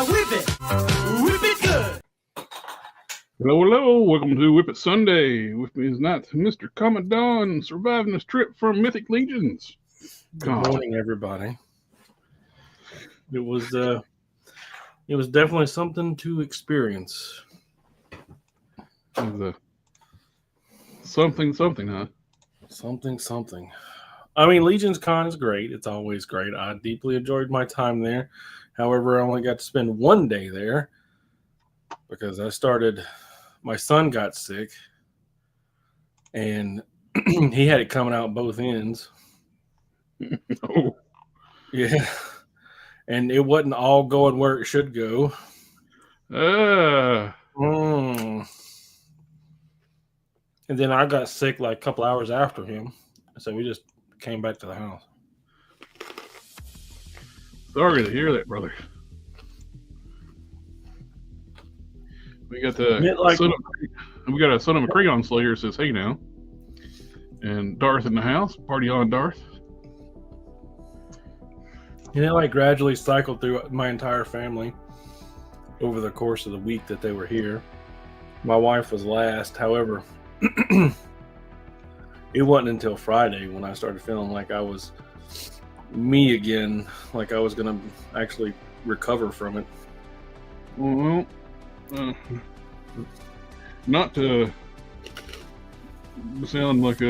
whip it. Whip it good. Hello, hello. Welcome to WIP IT Sunday. With me is not Mr. Commandant surviving this trip from Mythic Legions. Good morning, everybody. It was definitely something to experience. It was something, huh? Something. I mean, Legion's Con is great. It's always great. I deeply enjoyed my time there. However, I only got to spend one day there because my son got sick and he had it coming out both ends. Oh. Yeah. And it wasn't all going where it should go. And then I got sick like a couple hours after him. So we just came back to the house. Sorry to hear that, brother. We got we got a son of a crayon slayer says, "Hey now," and Darth in the house. Party on, Darth. And it gradually cycled through my entire family over the course of the week that they were here. My wife was last. However, it wasn't until Friday when I started feeling like I was me again, like I was going to actually recover from it. Well, not to sound like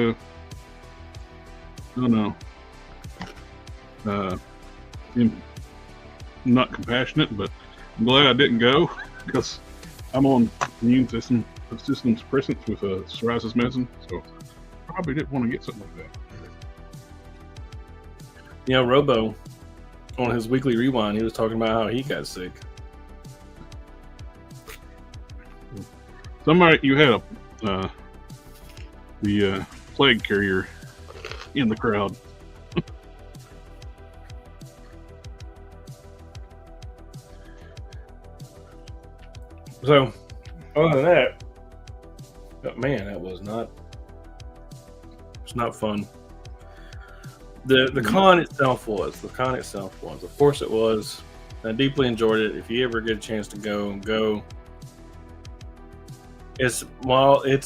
not compassionate, but I'm glad I didn't go because I'm on immune system suppressants with a psoriasis medicine, so probably didn't want to get something like that. You know, Robo, on his weekly rewind, he was talking about how he got sick. You had the plague carrier in the crowd. So, other than that, man, that was not. It's not fun. The con itself was. Of course, it was. I deeply enjoyed it. If you ever get a chance to go. It's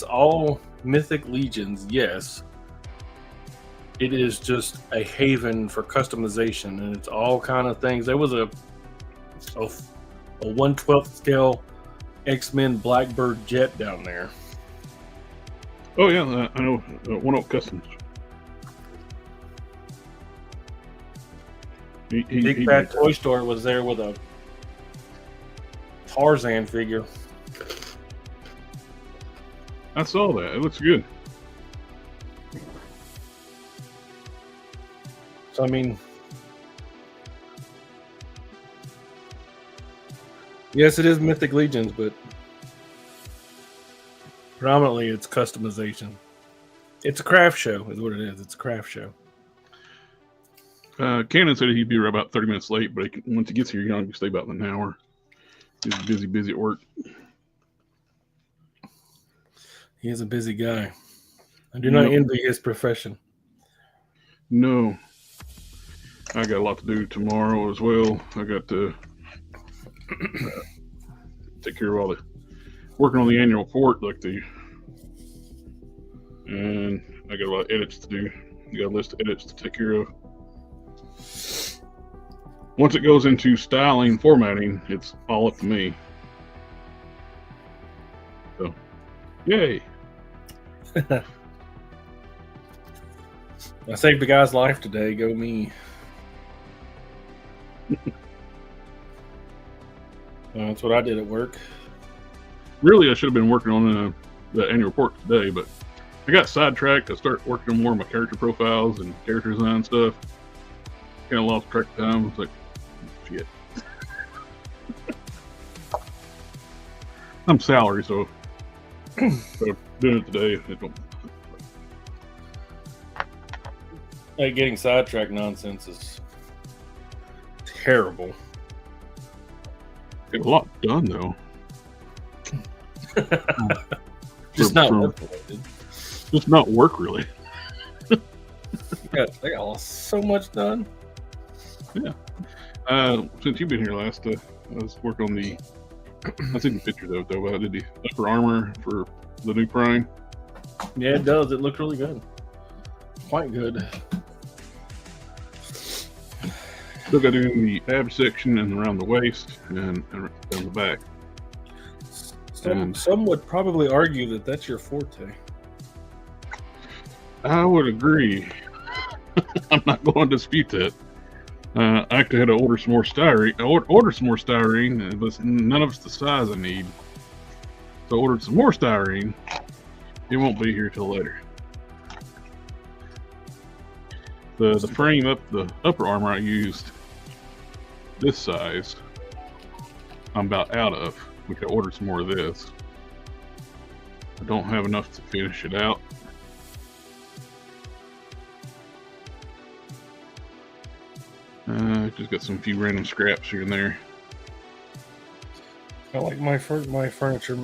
all Mythic Legions, yes. It is just a haven for customization, and it's all kind of things. There was a 1/12 scale X-Men Blackbird jet down there. Oh yeah, I know. One Oak Customs. Big Fat Toy Store was there with a Tarzan figure. I saw that. It looks good. So, I mean, yes, it is Mythic Legions, but predominantly it's customization. It's a craft show, is what it is. It's a craft show. Cannon said he'd be about 30 minutes late, but once he gets here, he's going to stay about an hour. He's busy at work. He is a busy guy. I do not envy his profession. No. I got a lot to do tomorrow as well. I got to take care of all working on the annual report, and I got a lot of edits to do. I got a list of edits to take care of. Once it goes into styling, formatting, it's all up to me. So, yay. I saved a guy's life today. Go me. That's what I did at work. Really, I should have been working on the annual report today, but I got sidetracked. I started working on more of my character profiles and character design stuff. Kind of lost track of time. It's like, shit. I'm salary, so doing it today. Hey, getting sidetracked nonsense is terrible. Get a lot done though. Just not work related. Just not work really. They got so much done. Yeah. Since you've been here last, I was working on the. I seen the pictures of it though. But I did the upper armor for the new prime. Yeah, it does. It looked really good. Quite good. Still got to do the ab section and around the waist and down the back. Some would probably argue that that's your forte. I would agree. I'm not going to dispute that. I actually had to order some more styrene. Order some more styrene, but none of it's the size I need. So I ordered some more styrene. It won't be here till later. The frame up the upper armor I used this size. I'm about out of. We could order some more of this. I don't have enough to finish it out. Just got some few random scraps here and there. I like my furniture,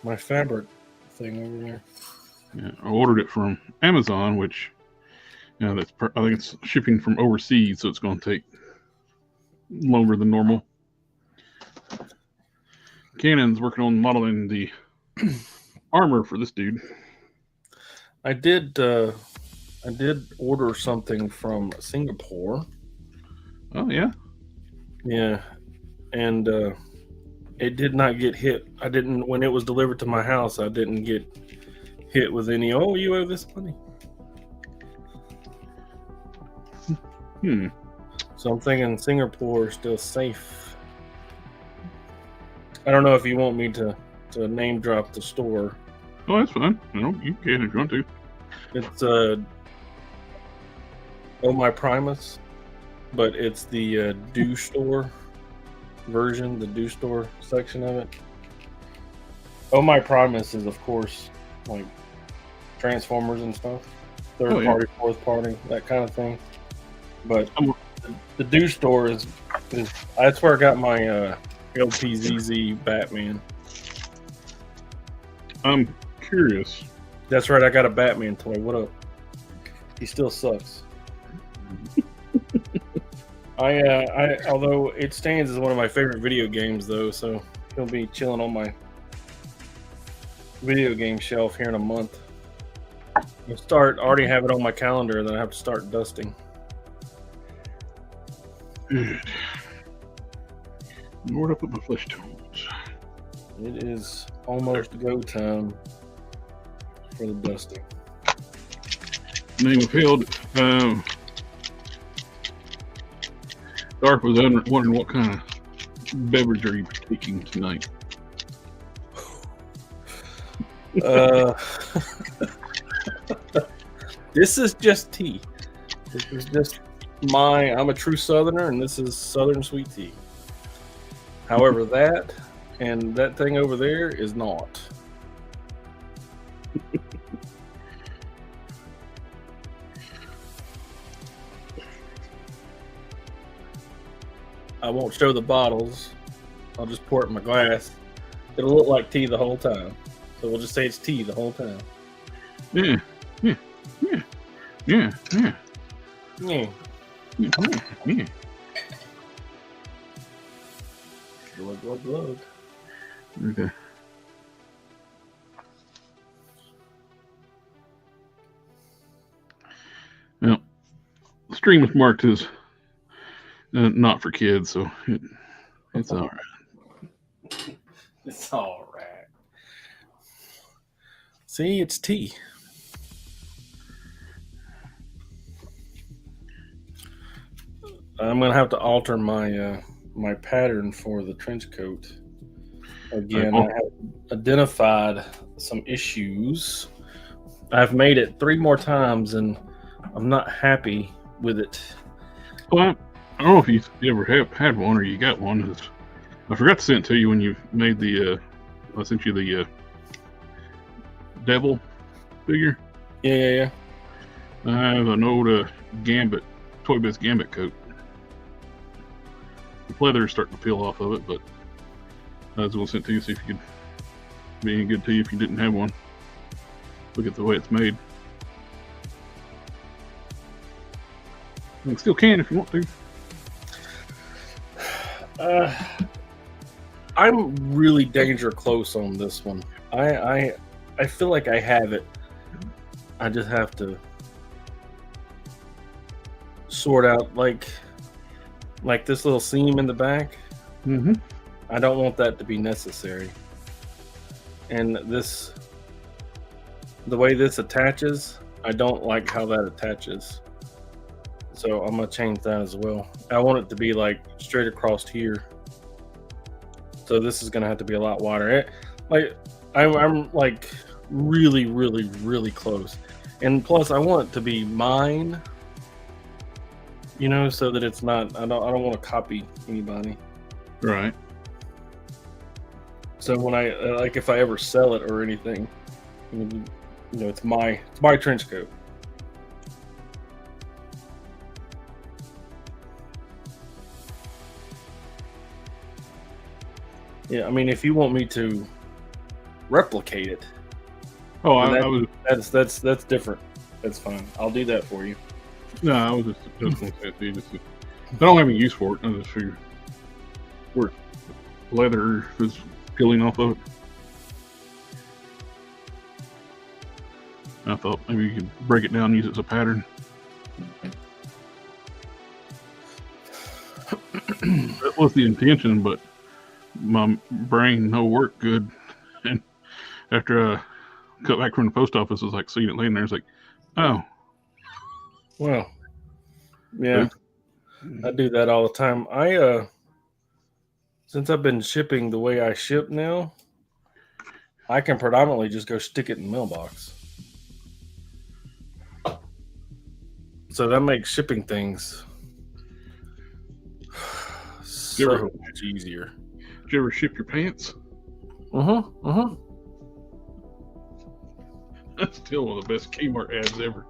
my fabric thing over there. Yeah, I ordered it from Amazon, which I think it's shipping from overseas, so it's going to take longer than normal. Canon's working on modeling the armor for this dude. I did order something from Singapore. Oh yeah, yeah, and it did not get hit. I didn't when it was delivered to my house. I didn't get hit with any. Oh, you owe this money. So I'm thinking Singapore is still safe. I don't know if you want me to name drop the store. Oh, that's fine. No, you can if you want to. It's Oh My Primus, but it's the Do Store version, the Do Store section of it. Oh My Primus is, of course, like Transformers and stuff, third party, fourth party, that kind of thing. But the Do Store is that's where I got my LPZZ Batman. I'm curious. That's right, I got a Batman toy. What up? He still sucks. I although it stands as one of my favorite video games though, so he'll be chilling on my video game shelf here in a month. Already have it on my calendar, then I have to start dusting. Good. Where'd I put my flesh tones? It is almost go time for the dusting. Name of Held. Dark was wondering what kind of beverage are you taking tonight? This is just tea. This is just I'm a true Southerner, and this is Southern sweet tea. However, that and that thing over there is not. I won't show the bottles. I'll just pour it in my glass. It'll look like tea the whole time. So we'll just say it's tea the whole time. Yeah. Glug. Okay. Now, the stream is marked as not for kids, so it's all right. It's all right. See, it's tea. I'm gonna have to alter my my pattern for the trench coat. Again, I have identified some issues. I've made it 3 more times, and I'm not happy with it. Well, I don't know if you ever have had one or you got one. I forgot to send it to you when you made the. I sent you the devil figure. Yeah. I have an old Gambit, Toy Biz Gambit coat. The leather is starting to peel off of it, but I was going to send it to you, see if you could be any good to you if you didn't have one. Look at the way it's made. You still can if you want to. I'm really danger close on this one. I feel like I have it. I just have to sort out like this little seam in the back. Mm-hmm. I don't want that to be necessary. And this, the way this attaches, I don't like how that attaches. So I'm gonna change that as well. I want it to be like straight across here. So this is gonna have to be a lot wider. I'm like really, really, really close. And plus, I want it to be mine. You know, so that it's not. I don't want to copy anybody. Right. So when I like, if I ever sell it or anything, you know, it's my trench coat. Yeah, I mean, if you want me to replicate it, Oh, I was. that's different. That's fine. I'll do that for you. No, I was just going to say it to you. I don't have any use for it. I just figured where leather is peeling off of it. I thought maybe you could break it down and use it as a pattern. That was the intention, but my brain no work good. And after I got back from the post office, I was like seeing it laying there. It's like, oh. Well, yeah, I do that all the time. Since I've been shipping the way I ship now, I can predominantly just go stick it in the mailbox. So that makes shipping things so much easier. Did you ever ship your pants? That's still one of the best Kmart ads ever.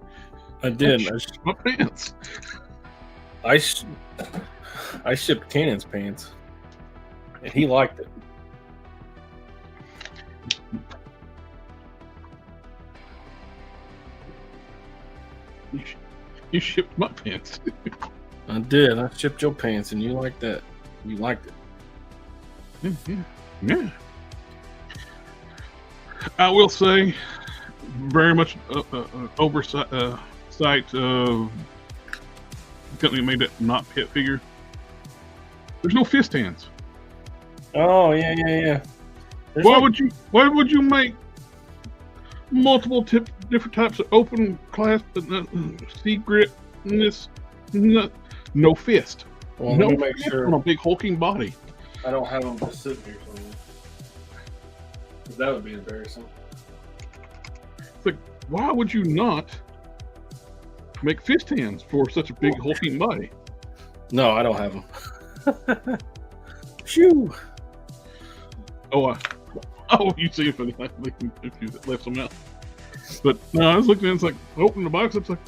I did. My pants. I shipped Cannon's pants, and he liked it. You shipped my pants. I did. I shipped your pants, and you liked that. You liked it. Yeah. I will say, very much oversight of the company that made that not pet figure. There's no fist hands. Oh yeah. Why would you make multiple different types of open clasp secret no fist? Well, no let me make fist sure on a big hulking body. I don't have them just sitting here somewhere. Because that would be embarrassing. It's like, why would you not make fist hands for such a big hulking body? No, I don't have them. Phew. Oh, you see if you left some out. But no, I was looking at it, it's like, open the box, it's like,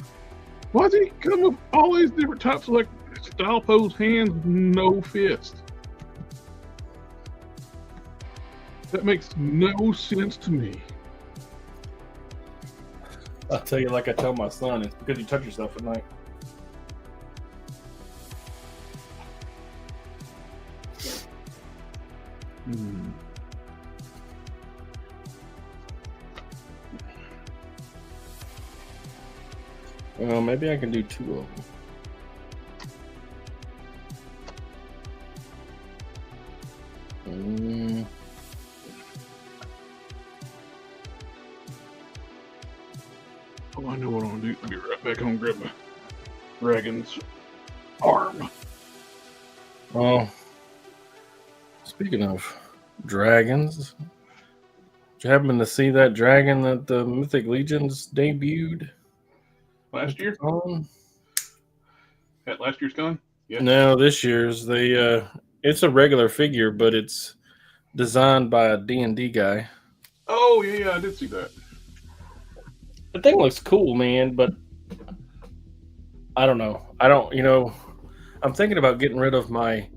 why does he come with all these different types of like style pose hands, no fist? That makes no sense to me. I'll tell you, like I tell my son, it's because you touch yourself at night. Well, maybe I can do two of them. Oh, I know what I'm gonna do. I'll be right back home and grab my dragon's arm. Oh, speaking of dragons, did you happen to see that dragon that the Mythic Legions debuted Last year? At last year's con? Yeah. No, this year's. It's a regular figure, but it's designed by a D&D guy. Oh, yeah, I did see that. The thing looks cool, man, but I don't know. I'm thinking about getting rid of my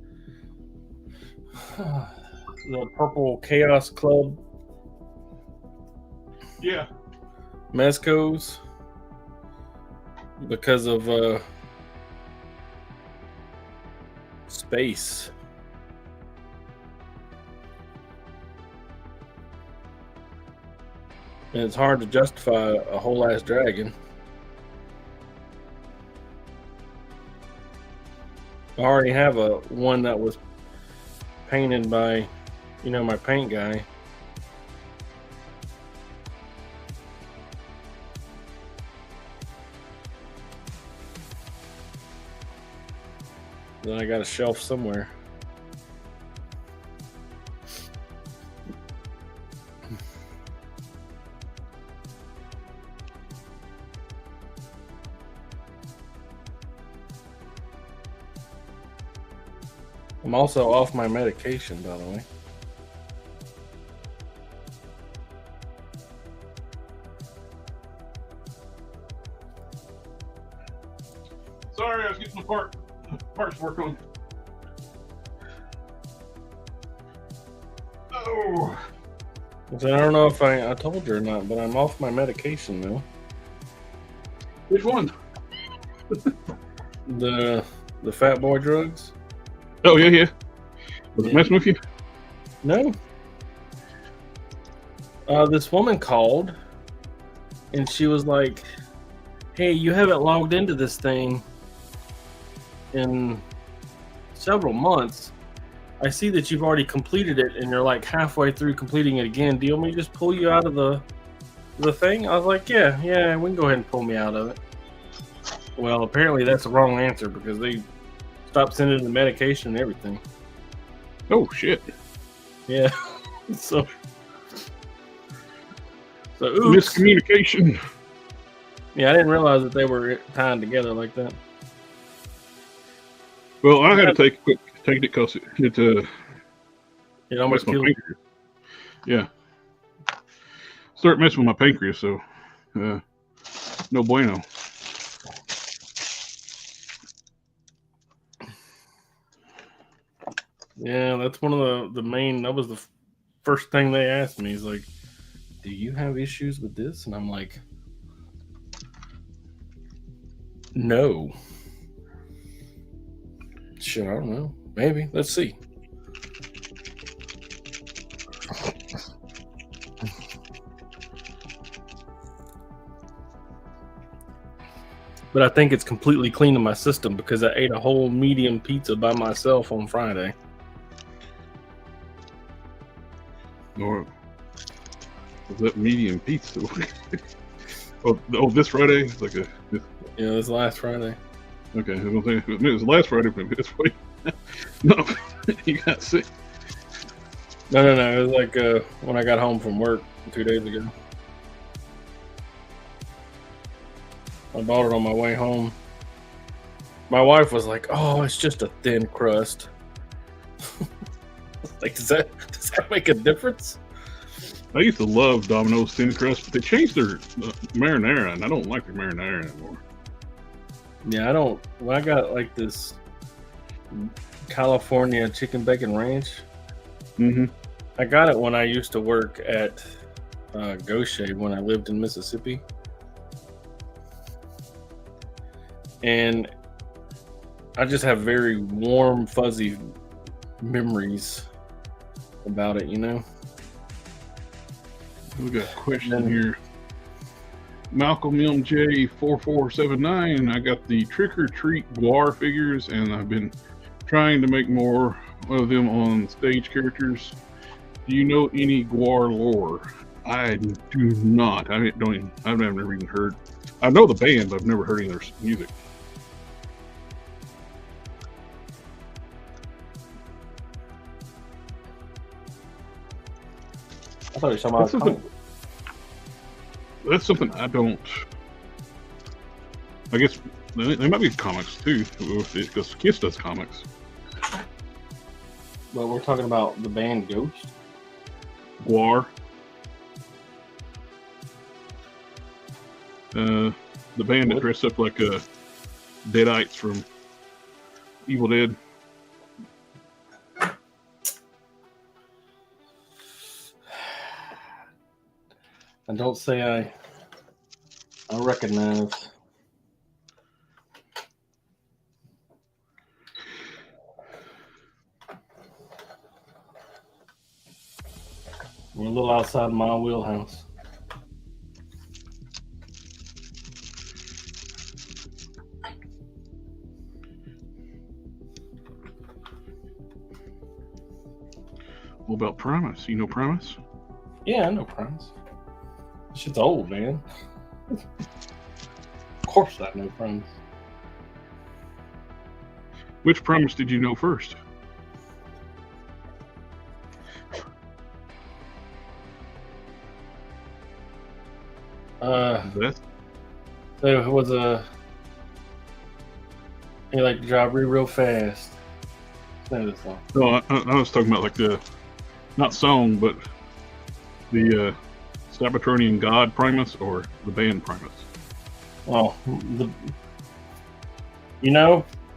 the Purple Chaos Club. Yeah. Mezcos because of space. And it's hard to justify a whole ass dragon. I already have one that was painted by, my paint guy. Then I got a shelf somewhere. I'm also off my medication, by the way. Sorry, I was getting my parts work on. Oh. So I don't know if I told you or not, but I'm off my medication now. Which one? The fat boy drugs. Oh yeah. Was it messing with you? No. This woman called, and she was like, "Hey, you haven't logged into this thing in several months. I see that you've already completed it, and you're like halfway through completing it again. Do you want me to just pull you out of the thing?" I was like, "Yeah, we can go ahead and pull me out of it." Well, apparently that's the wrong answer because they stopped sending the medication and everything. Oh shit. Yeah. So oops. Miscommunication. Yeah, I didn't realize that they were tied together like that. Well, I had to take it because it It almost my killed you. pancreas. Yeah. Start messing with my pancreas, so no bueno. Yeah, that's one of the main. That was the first thing they asked me. He's like, "Do you have issues with this?" And I'm like, "No." Shit, I don't know. Maybe. Let's see. But I think it's completely clean in my system because I ate a whole medium pizza by myself on Friday. Or was that medium pizza? oh, this Friday? It's like Yeah, this last Friday. Okay, I don't think it was last Friday, but this week. No, you got sick. No. It was like when I got home from work 2 days ago. I bought it on my way home. My wife was like, "Oh, it's just a thin crust." Like, does that make a difference? I used to love Domino's thin crust, but they changed their marinara, and I don't like their marinara anymore. Yeah, I don't. Well, I got like this California chicken bacon ranch. Mm-hmm. I got it when I used to work at Gaucher when I lived in Mississippi. And I just have very warm, fuzzy memories about it, We got a question here. Malcolm MJ4479. I got the Trick or Treat Guar figures, and I've been trying to make more of them on stage characters. Do you know any Guar lore? I do not. I've never even heard. I know the band, but I've never heard any of their music. I thought you were talking about That's something I don't. I guess they might be comics too, because Kiss does comics. Well, we're talking about the band Ghost. Guar. The band that dressed up like Deadites from Evil Dead. And don't say I recognize. We're a little outside my wheelhouse. What about Primus? You know Primus? Yeah, I know Primus. Shit's old, man. Of course I know Primus. Which Primus did you know first? That? So it was he like to drive real fast. Name of the song. No, I was talking about like the, not song, but the Sabatronian God Primus or the band Primus. Oh,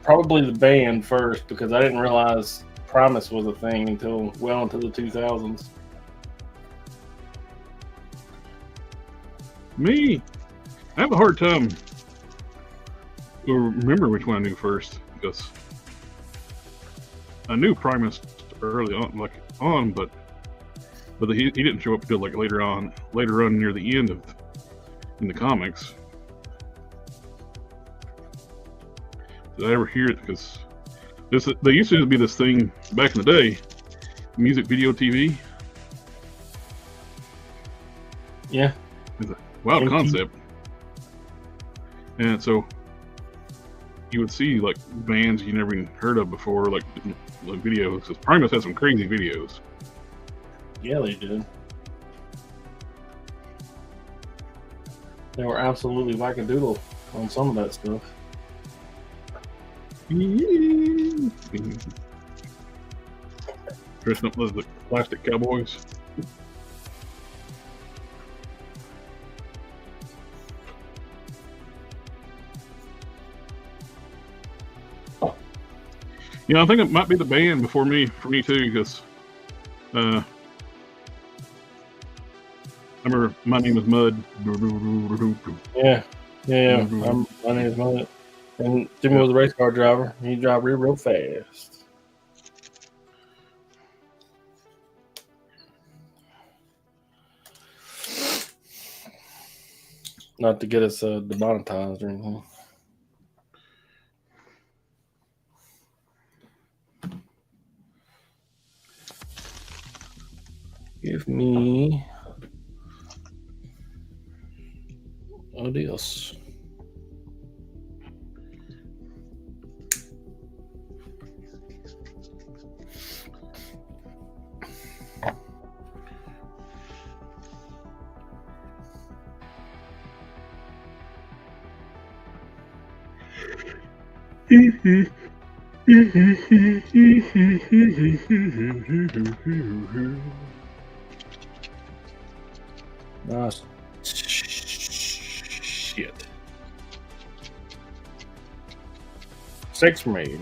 probably the band first, because I didn't realize Primus was a thing until well into the 2000s. Me, I have a hard time to remember which one I knew first, because I knew Primus early on, but he didn't show up until like later on near the end in the comics. Did I ever hear it? Because there used to be this thing back in the day, music video TV. Yeah. It's a wild concept. And so you would see like bands you never even heard of before, like videos. Because Primus has some crazy videos. Yeah, they did. They were absolutely wackadoodle on some of that stuff. Dressing up as the plastic cowboys. Yeah, I think it might be the band for me too, because I remember My Name is Mud. Yeah. My name is Mud. And Jimmy was a race car driver. He drive real fast. Not to get us demonetized or anything. Give me Dios. Nice. Shit. 6 made.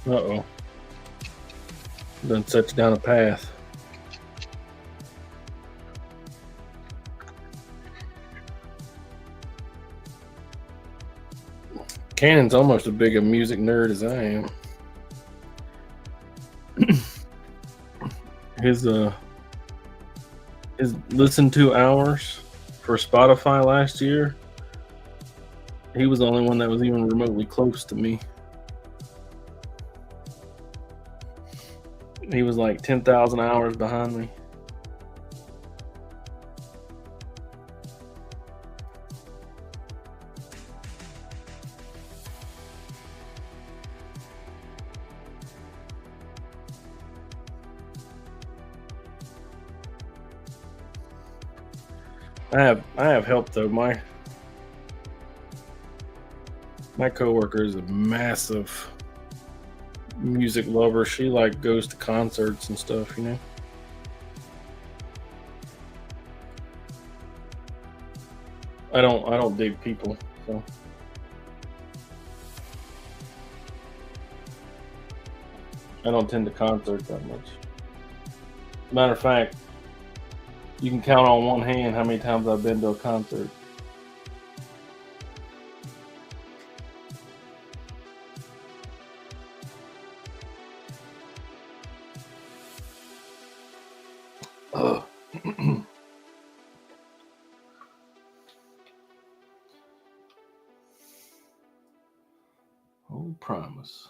Uh-oh. Done set you down a path. Cannon's almost as big a music nerd as I am. His listen to hours for Spotify last year, he was the only one that was even remotely close to me. He was like 10,000 hours behind me. I have help though. My coworker is a massive music lover. She like goes to concerts and stuff, you know. I don't dig people, so I don't tend to concert that much. Matter of fact, you can count on one hand how many times I've been to a concert. No promise.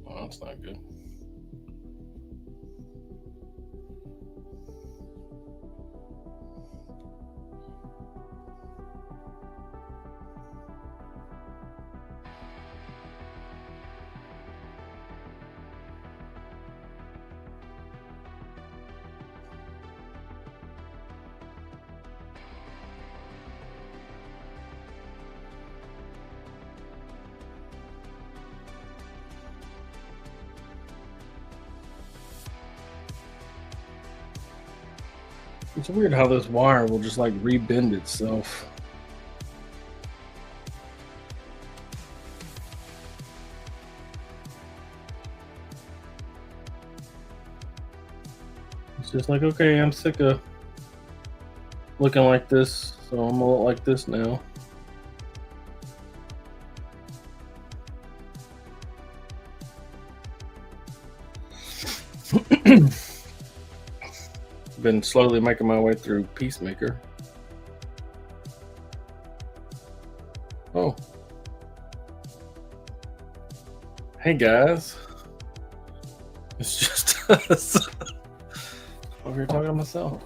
Oh, that's not good. It's weird how this wire will just like rebend itself. It's just like, okay, I'm sick of looking like this, so I'm gonna look like this now. Been slowly making my way through Peacemaker. Oh. Hey guys. It's just us. Over here talking to myself.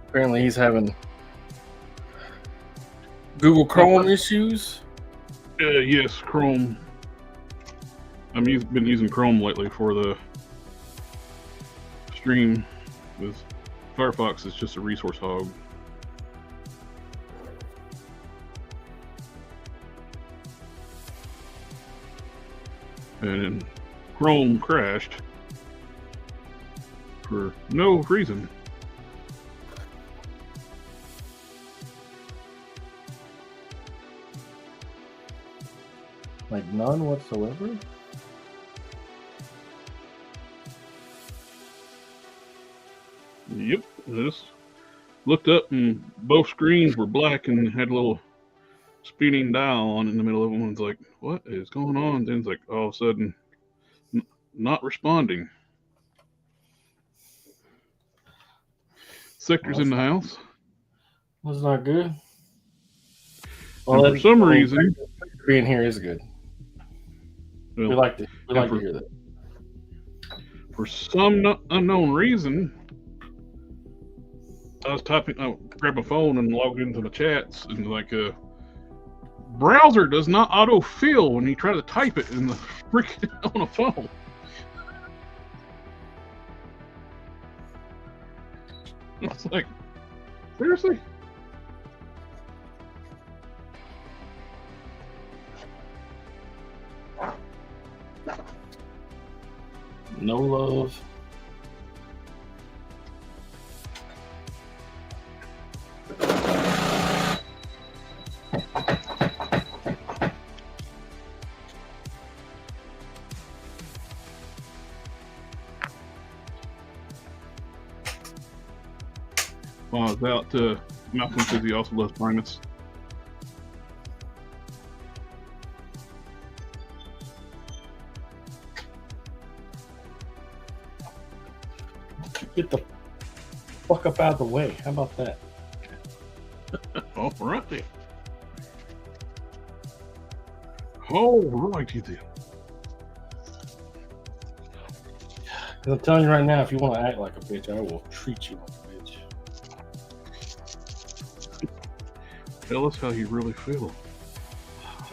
Apparently he's having Google Chrome issues. Yes, Chrome. Been using Chrome lately for the stream. With Firefox, it's just a resource hog. And Chrome crashed for no reason. Like none whatsoever? Yep, just looked up and both screens were black and had a little spinning dial on in the middle of them. It's like, what is going on? Then it's like all of a sudden, not responding. Sector's in the house. That's not good. Well, for some reason, being here is good. Well, we like to hear that. For some unknown reason, I was grabbed my phone and logged into the chats, and like browser does not autofill when you try to type it in the freaking on a phone. It's like, seriously? No love. While I was out, Malcolm says he also loves Primus. Get the fuck up out of the way. How about that? All right then. All righty then. Because I'm telling you right now, if you want to act like a bitch, I will treat you like a bitch. Tell us how you really feel.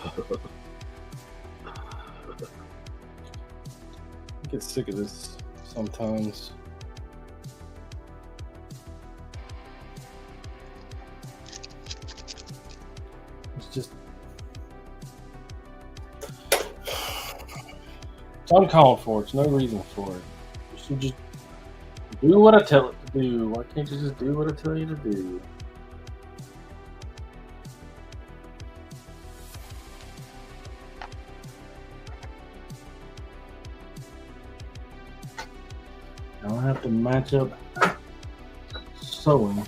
I get sick of this sometimes. It's just... It's uncalled for. It's no reason for it. You should just do what I tell it to do. Why can't you just do what I tell you to do? to match up sewing.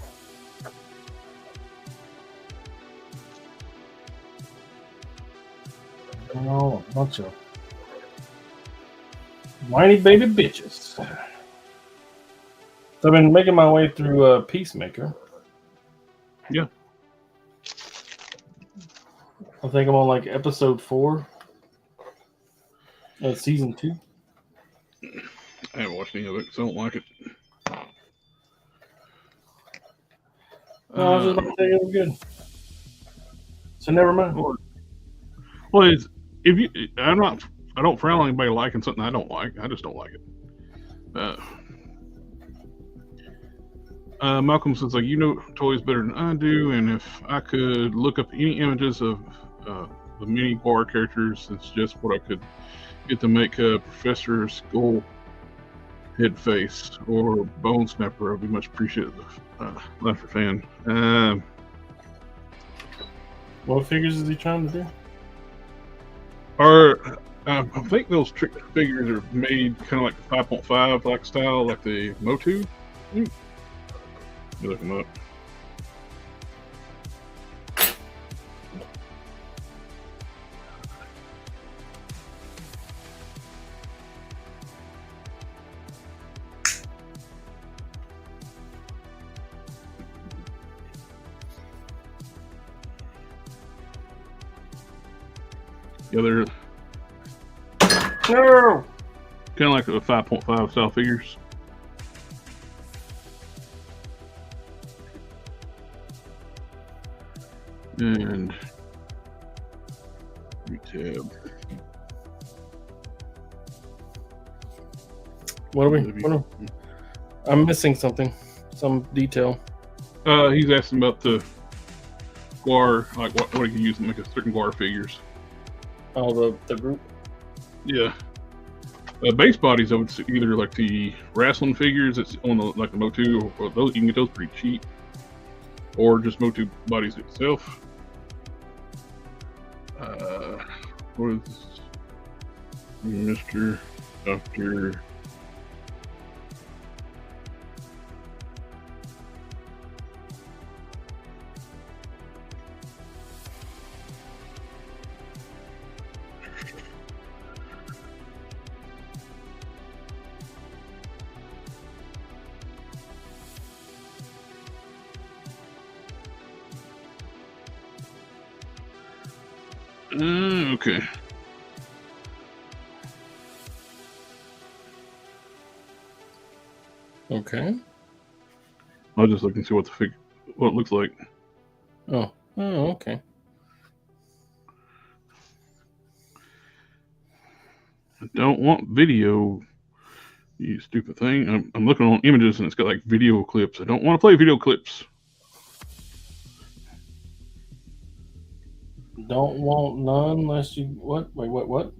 Oh, a bunch of whiny baby bitches. So I've been making my way through Peacemaker. Yeah. I think I'm on like episode 4 of season 2. I haven't watched any of it because I don't like it. No, I was just about to say it was good. So never mind. Well, it's, if you, I don't frown on anybody liking something I don't like. I just don't like it. Malcolm says, like, you know toys better than I do, and if I could look up any images of the mini bar characters and suggest what I could get to make a Professor Skull head face or Bone Snapper, I'd be much appreciated. Laughter fan. What figures is he trying to do? I think those trick figures are made kind of like the 5.5 like style, like the MOTU. You look them up. Yeah, they're No. kind of like the 5.5 style figures. And tab. What are we? I'm missing something. Some detail. He's asking about the guar, like what he can use to make a certain guar figures. Oh, the group. Yeah. Base bodies, I would say either like the wrestling figures that's on the like the MOTU, or those you can get those pretty cheap, or just MOTU bodies itself. What is this? Mr. Dr. Okay. Okay. I'll just look and see what what it looks like. Oh, okay. I don't want video, you stupid thing. I'm looking on images and it's got like video clips. I don't want to play video clips. Don't want none unless you what? Wait, what?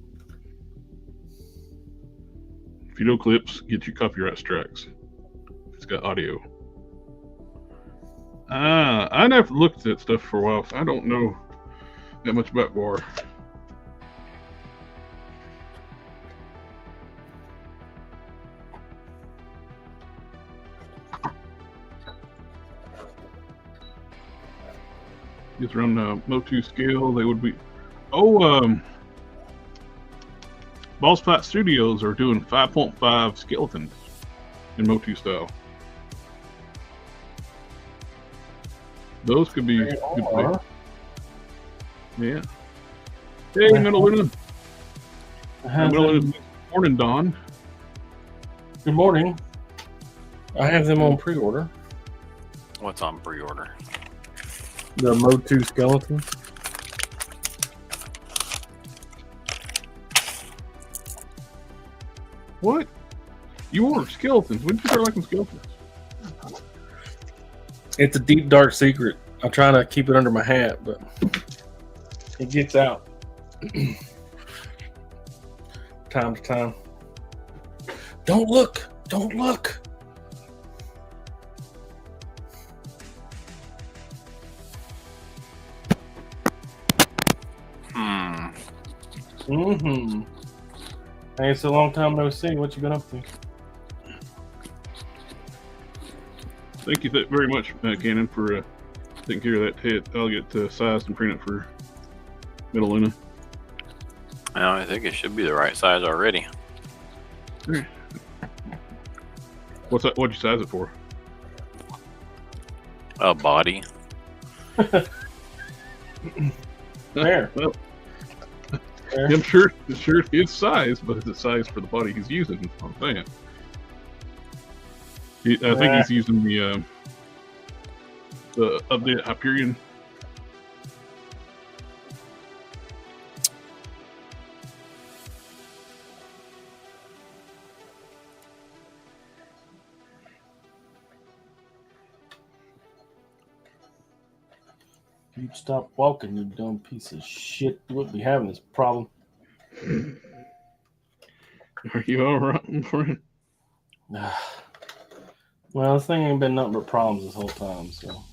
Video clips get you copyright strikes. It's got audio. I never looked at that stuff for a while, so I don't know that much about guar. Just around the MOTU scale, they would be. Boss Fight Studios are doing 5.5 skeletons in MOTU style. Those could be good to make. Yeah. Hey, Middleton. Good morning, Don. Good morning. I have them on pre-order. What's on pre-order? The MOTU skeleton. What? You ordered skeletons? When did you start liking skeletons? It's a deep, dark secret. I try to keep it under my hat, but it gets out time to time. Don't look! Don't look! Mm-hmm. Hey, it's a long time no see. What you been up to? Thank you very much, Cannon, for taking care of that hit. I'll get sized and print it for Metaluna. I think it should be the right size already. What's that? What'd you size it for? A body. There. Well, I'm sure it's size, but it's a size for the body he's using. That's what I'm saying. I think he's using the updated Hyperion. You stop walking, you dumb piece of shit. You wouldn't be having this problem. Are you all right, my friend? Well, this thing ain't been nothing but problems this whole time, so.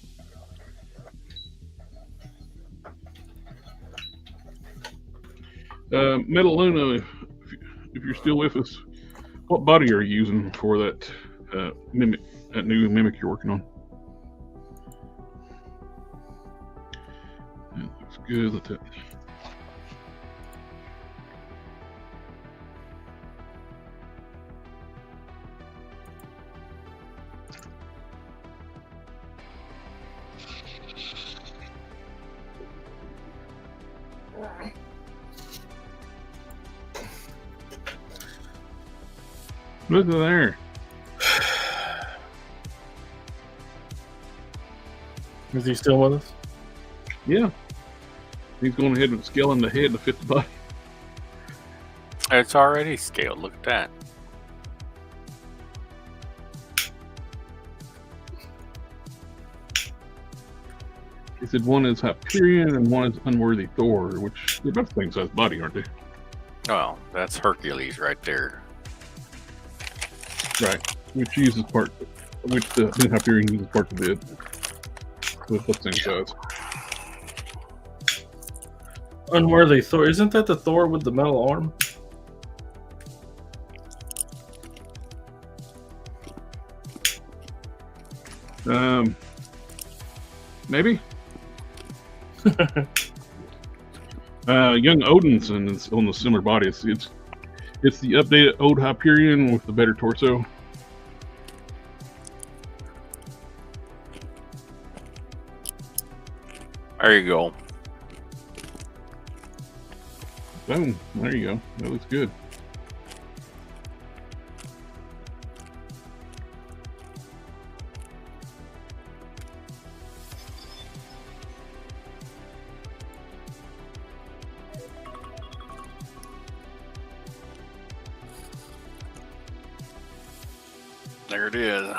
Metaluna, if you're still with us, what body are you using for that mimic, that new mimic you're working on? That looks good. Let that. Look at there. Is he still with us? Yeah. He's going ahead and scaling the head to fit the body. It's already scaled. Look at that. He said one is Hyperion and one is Unworthy Thor, which they're both the same size body, aren't they? Well, that's Hercules right there. Right. Which uses part, which the Hyperion uses parts of it. With the same size. Unworthy Thor. Isn't that the Thor with the metal arm? Maybe. Young Odinson is on the similar body. It's the updated old Hyperion with the better torso. There you go. Boom. There you go. That looks good. There it is.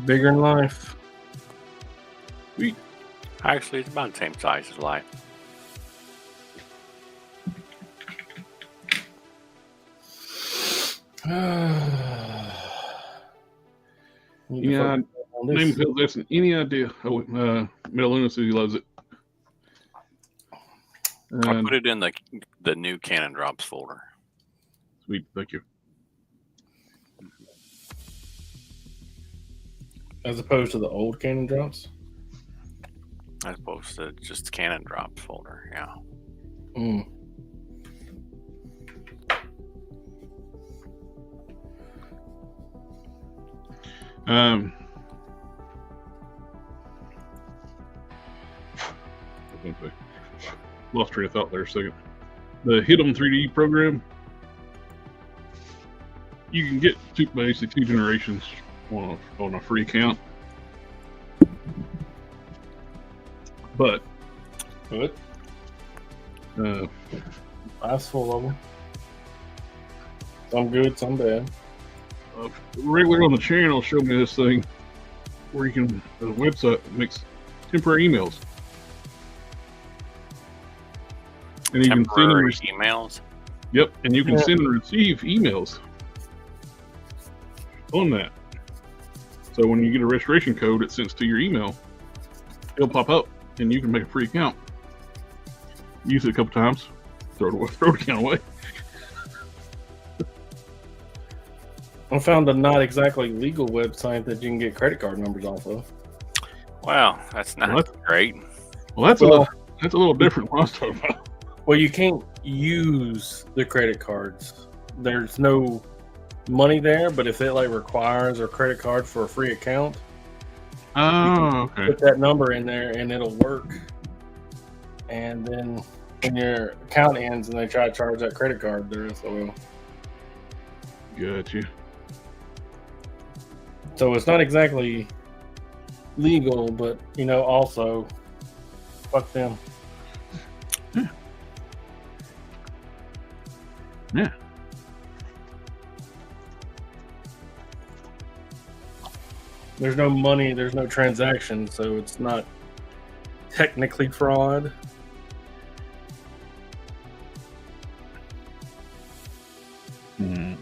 Bigger than life. Sweet. Actually, it's about the same size as life. Yeah. Name Phil Listen. Any idea? Oh, Metaluna says he loves it. I put it in the new Cannon Drops folder. Sweet. Thank you. As opposed to the old Cannon Drops? As opposed to just Cannon Drops folder, yeah. Mm. Lost train of thought there a second. The Hit 'em 3D program, you can get basically two generations on a free account. But Good. Life's full of them. Some good, some bad. Regular on the channel showed me this thing where you can, the website makes temporary emails. And you can send and Temporary emails. Yep, and you can send and receive emails on that. So when you get a restoration code, it sends to your email. It'll pop up, and you can make a free account. Use it a couple times, throw the account away. I found a not exactly legal website that you can get credit card numbers off of. Well, that's not What? great. Well, that's a little different from what I was talking about. Well, you can't use the credit cards. There's no money there, but if it like requires a credit card for a free account, Oh, okay. put that number in there and it'll work. And then when your account ends and they try to charge that credit card, they're SOL. Gotcha. So it's not exactly legal, but also fuck them. Yeah. There's no money, there's no transaction, so it's not technically fraud. Hmm.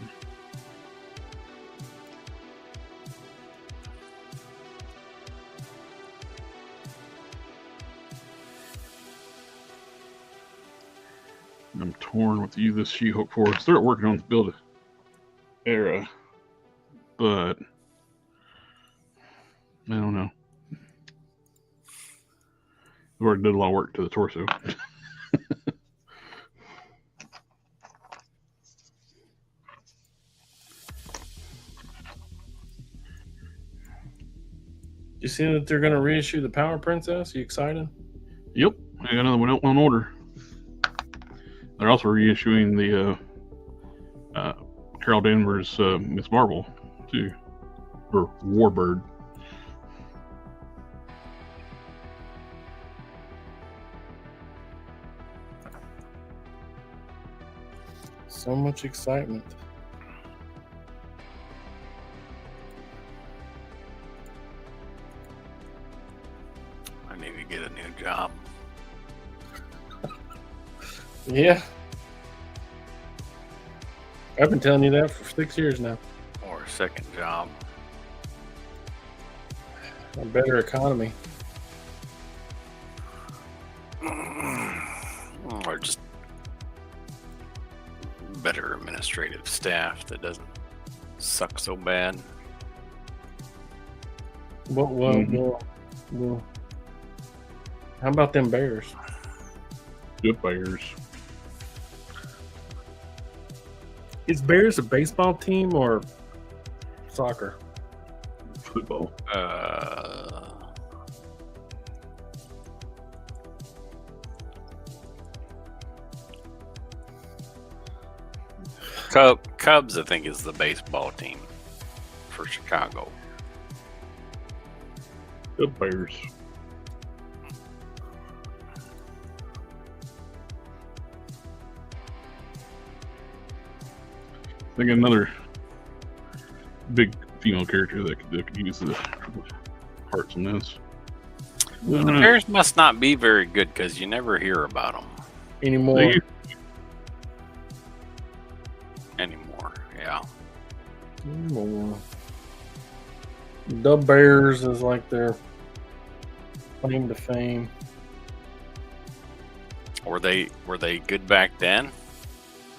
I'm torn with you this She-Hulk for. I started working on the build era, but I don't know. I've already did a lot of work to the torso. You see that they're going to reissue the Power Princess? You excited? Yep, I got another one out on order. They're also reissuing the Carol Danvers Miss Marvel too, or Warbird. So much excitement. I need to get a new job. Yeah. I've been telling you that for 6 years now. Or a second job. A better economy. Or just better administrative staff that doesn't suck so bad. Well, how about them Bears? Good Bears. Is Bears a baseball team or soccer? Football. Cubs, I think, is the baseball team for Chicago. Good Bears. I think another big female character that could use the parts on this. The Bears must not be very good because you never hear about them Anymore. anymore. Yeah. Anymore. The Bears is like their claim to fame. Were they good back then,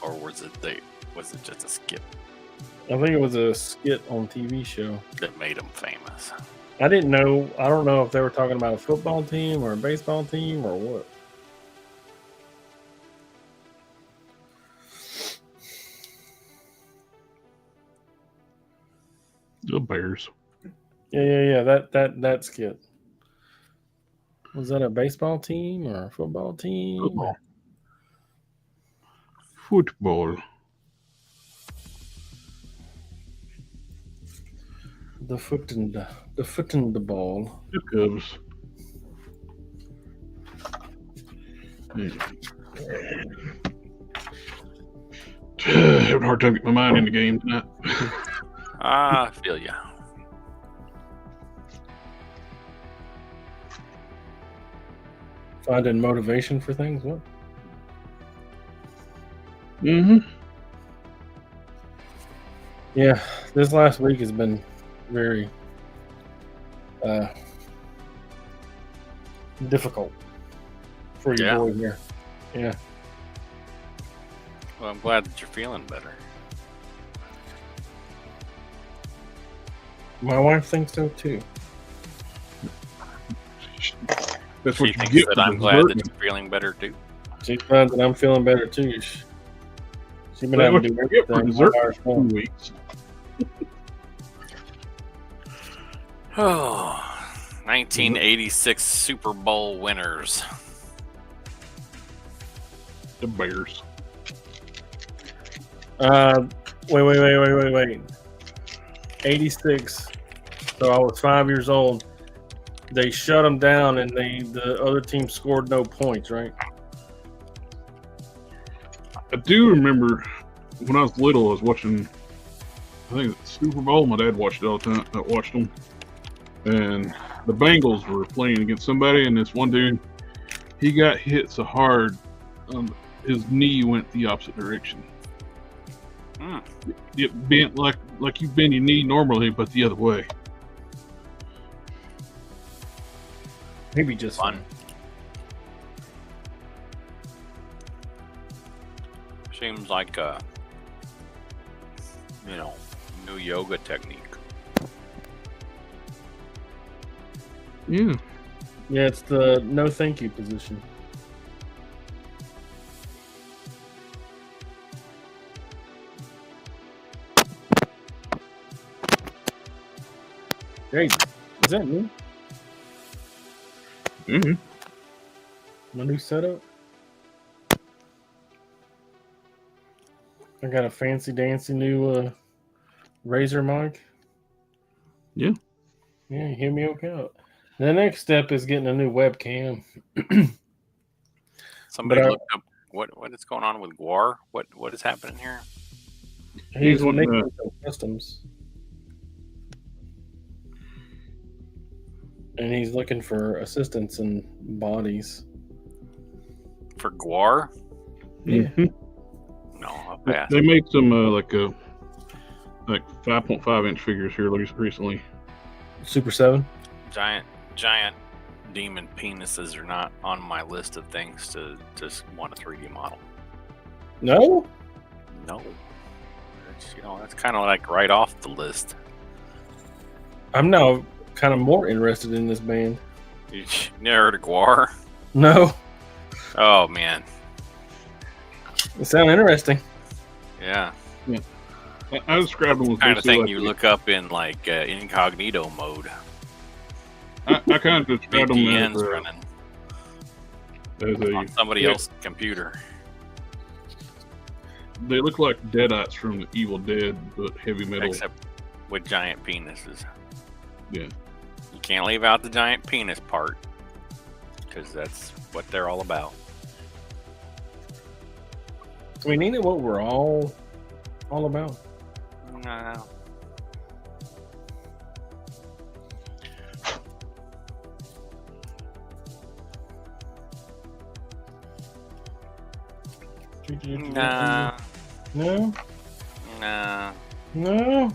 or was it just a skit I think it was a skit on TV show. that made them famous? I didn't know. I don't know if they were talking about a football team or a baseball team or what. The Bears. Yeah. That skit. Was that a baseball team or a football team? Football. Football. The foot and the ball. The Cubs. Having a hard time getting my mind in the game tonight. I feel ya. Finding motivation for things. What? Mm-hmm. Yeah, this last week has been very difficult for your Yeah. boy here. Yeah. Well, I'm glad that you're feeling better. My wife thinks so too. That's She what you thinks get that for I'm glad that deserting. you're feeling better too. She finds that I'm feeling better too. She's been That's having what to do you get for everything deserting by for herself. 2 weeks. Oh, 1986 Super Bowl winners. The Bears. Wait. 86. So I was 5 years old. They shut them down, and the other team scored no points, right? I do remember when I was little, I was watching, I think it's Super Bowl. My dad watched it all the time. I watched them. And the Bengals were playing against somebody, and this one dude, he got hit so hard, his knee went the opposite direction. Hmm. It bent like you bend your knee normally, but the other way. Maybe just Fun. Seems like a, new yoga technique. Yeah. Yeah, it's the no thank you position. Hey, is that me? Mm-hmm. My new setup? I got a fancy dancy new Razer mic. Yeah. Yeah, you hear me okay out. The next step is getting a new webcam. Somebody But I- looked up what is going on with Guar. What is happening here? He's wanting making some customs. And he's looking for assistance in bodies. For Guar? Yeah. No, I'll pass. They made some like 5.5-inch figures here recently. Super 7? Giant demon penises are not on my list of things to just want a 3D model. No? No. That's kind of like right off the list. I'm now kind of more interested in this band. You never heard of Guar? No. Oh, man. It sounds interesting. Yeah. I described them as Kind of basically thing like you look up in like incognito mode. I kind of described them VPN's as running a on somebody else's computer. they look like Deadites from the Evil Dead, but heavy metal. Except with giant penises. Yeah. You can't leave out the giant penis part. Because that's what they're all about. I mean, ain't it what we're all about? No. Nah. No? Nah. No?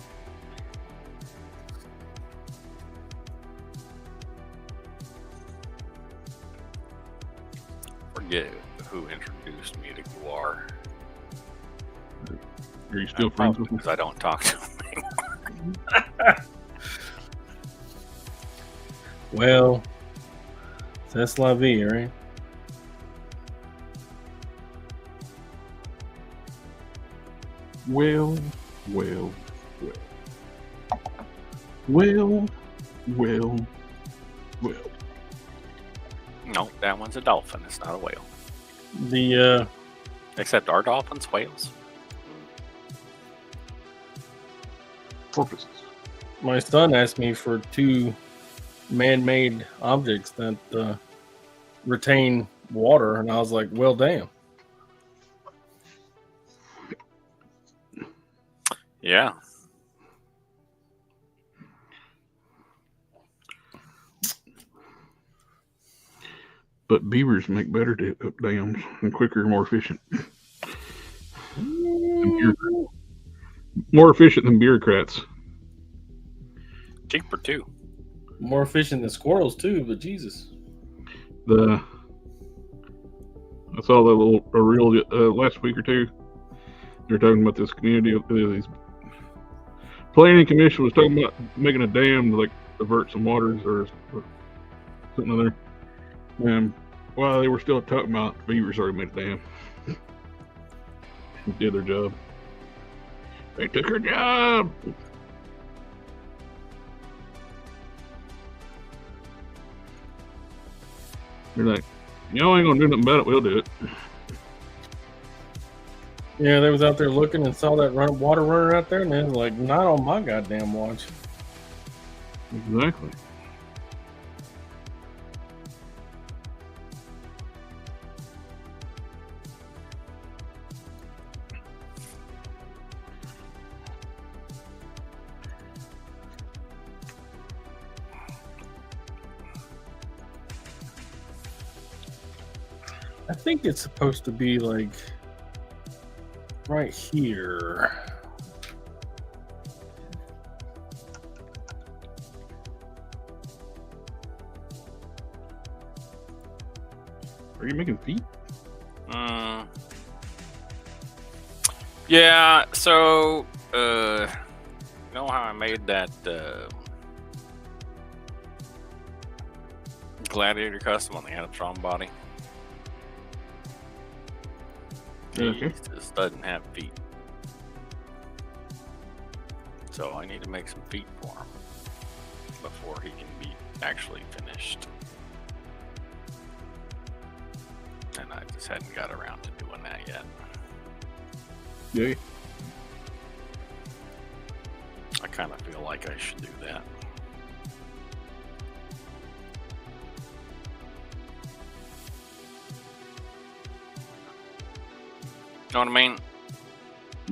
Forget who introduced me to Guar. Are you still friends with them? Because I don't talk to him anymore. Well, that's la vie, right? Well. Well. No, that one's a dolphin. It's not a whale. The Except are dolphins whales? Porpoises. my son asked me for 2 man-made objects that retain water, and I was like, well, damn. Yeah. But beavers make better dams and quicker and more efficient. More efficient than bureaucrats. Cheaper too. More efficient than squirrels too, but Jesus. I saw that a reel last week or two. They were talking about this community of these Planning Commission was talking about making a dam to like divert some waters or something other. And while they were still talking about it, Beavers already made a dam. Did their job. They took her job. They're like, y'all ain't gonna do nothing about it. We'll do it. Yeah, they was out there looking and saw that water runner out there, and they was like, not on my goddamn watch. Exactly. I think it's supposed to be like right here. Are you making feet? Yeah, so you know how I made that Gladiator custom on the Anatron body? Okay. He just doesn't have feet. So I need to make some feet for him before he can be actually finished. And I just hadn't got around to doing that yet. Yeah. I kind of feel like I should do that. Know what I mean?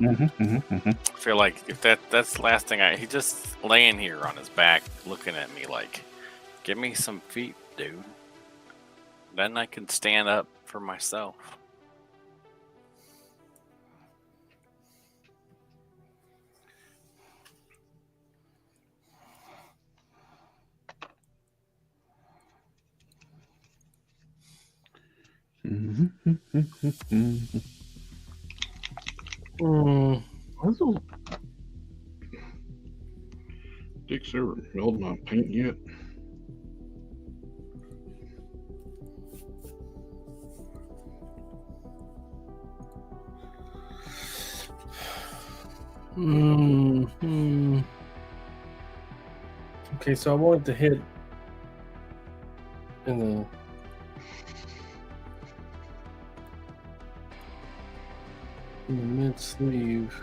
I feel like if that's the last thing he's just laying here on his back looking at me like, give me some feet, dude. Then I can stand up for myself. What's those dicks ever melted my paint yet? Okay, so I wanted to hit in the mid sleeve.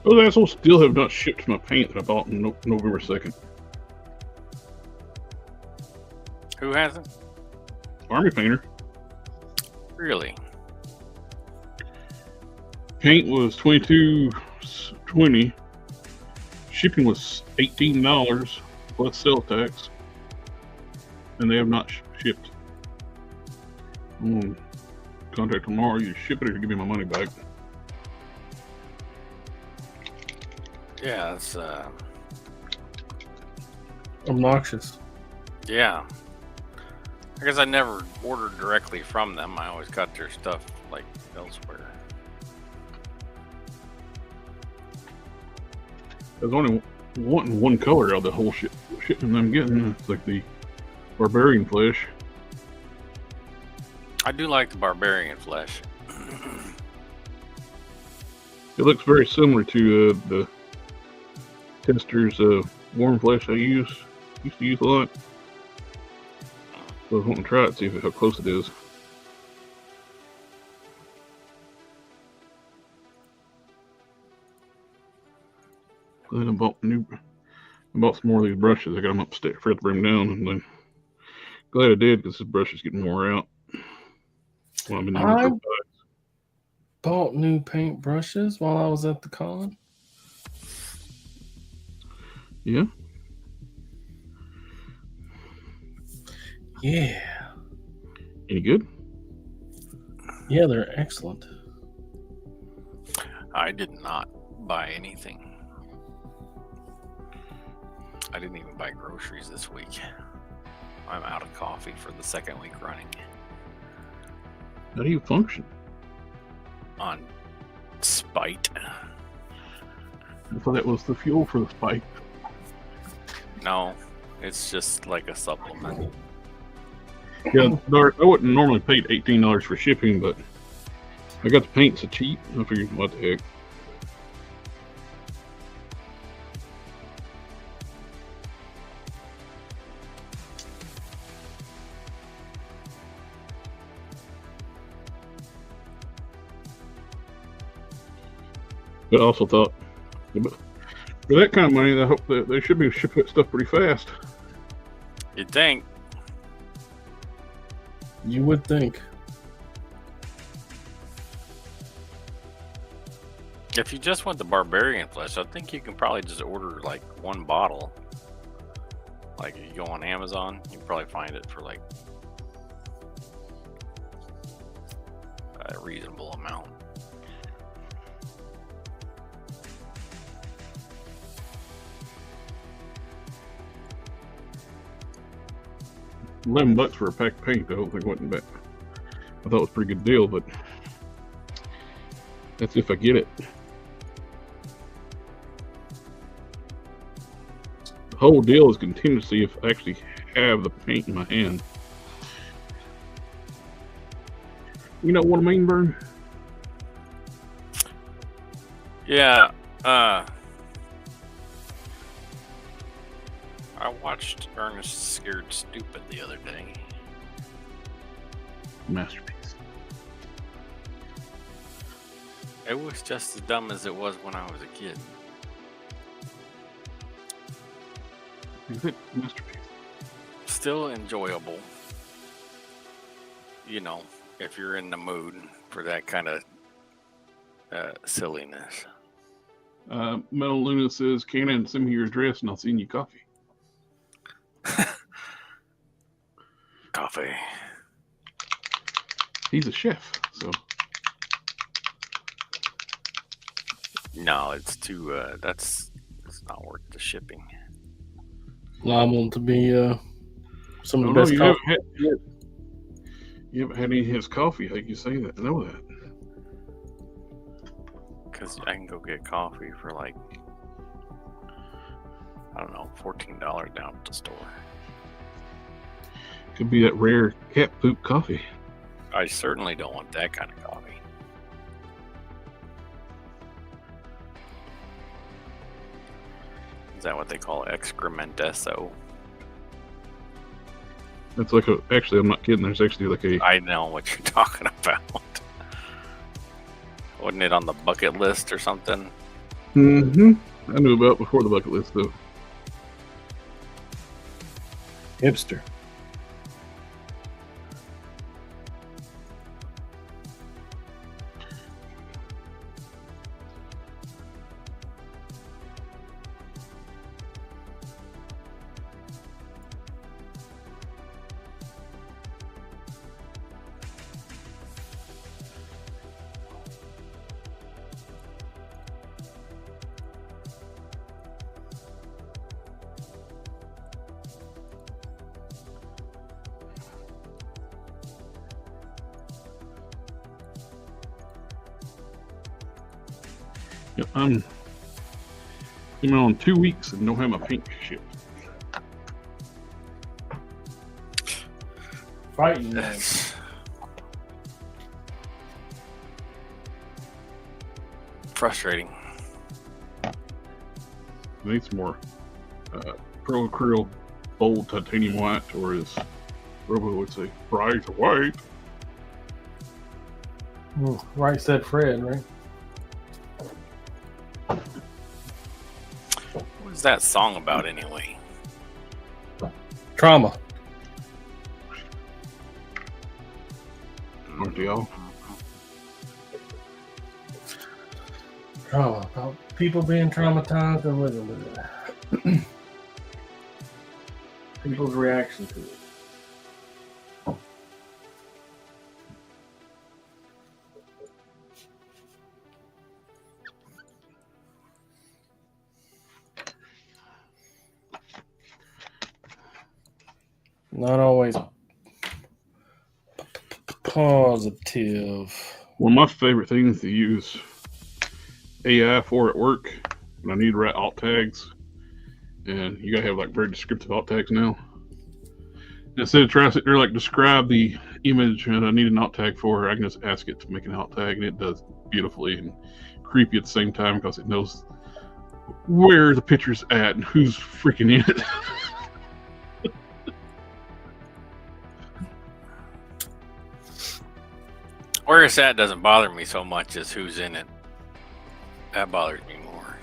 Those assholes still have not shipped my paint that I bought on November 2nd. Who hasn't? Army Painter. Really? Paint was $22.20. Shipping was $18 plus sales tax. And they have not shipped. I'm going to contact tomorrow. You ship it or give me my money back. Yeah, it's Obnoxious. yeah. I guess I never ordered directly from them. I always got their stuff like elsewhere. I was only wanting one color out of the whole shipment I'm getting. It's like the barbarian flesh. I do like the barbarian flesh. It looks very similar to the Tester's warm flesh I used to use a lot. So I was wanting to try it, see how close it is. Then I bought some more of these brushes. I got them upstairs, forgot to bring them down, and then Glad I did because this brush is getting wore out. Well, I've been using it I for bought new paint brushes while I was at the con. Yeah. Yeah. Any good? Yeah, they're excellent. I did not buy anything. I didn't even buy groceries this week. I'm out of coffee for the second week running. How do you function? On spite. I thought that was the fuel for the spike. No, it's just like a supplement. Yeah, I wouldn't normally pay $18 for shipping, but I got the paint so cheap. I figured, what the heck. But I also thought, for that kind of money, I hope that they should be shipping that stuff pretty fast. You'd think. You would think. If you just want the barbarian flesh, I think you can probably just order like one bottle. Like if you go on Amazon, you can probably find it for like a reasonable amount. $11 for a pack of paint, I don't think it wasn't bad. I thought it was a pretty good deal, but that's if I get it. The whole deal is continuing to see if I actually have the paint in my hand. You know what I mean, Vern? Yeah, I watched Ernest Scared Stupid the other day. Masterpiece. It was just as dumb as it was when I was a kid. Is it masterpiece? Still enjoyable. You know, if you're in the mood for that kind of silliness. Metal Luna says, Cannon, send me your address and I'll send you coffee. Coffee. He's a chef, so. No, it's too, it's not worth the shipping. Liable to be some of Oh, the no, best you coffee. haven't had any of his coffee. How can you say that? I know that. Because I can go get coffee for like, I don't know, $14 down at the store. Could be that rare cat poop coffee. I certainly don't want that kind of coffee. Is that what they call excrementesso? That's like a. Actually, I'm not kidding. There's actually like a. I know what you're talking about. Wasn't it on the bucket list or something? Mm-hmm. I knew about before the bucket list, though. Hipster. Yeah, I'm on 2 weeks and don't have my paint shipped. Fighting man. That's frustrating. I need some more Pro Acryl Bold Titanium White, or as Robo would say, bright white. Right said Fred, right? What is that song about anyway? Trauma. to y'all. Trauma. About people being traumatized and living with it. People's reaction to it. Not always positive. One of my favorite things to use AI for at work when I need to write alt tags, and you gotta have like very descriptive alt tags now. Instead of trying to sit there like describe the image that I need an alt tag for, I can just ask it to make an alt tag, and it does beautifully and creepy at the same time because it knows where the picture's at and who's freaking in it. Where it's at doesn't bother me so much as who's in it. That bothers me more.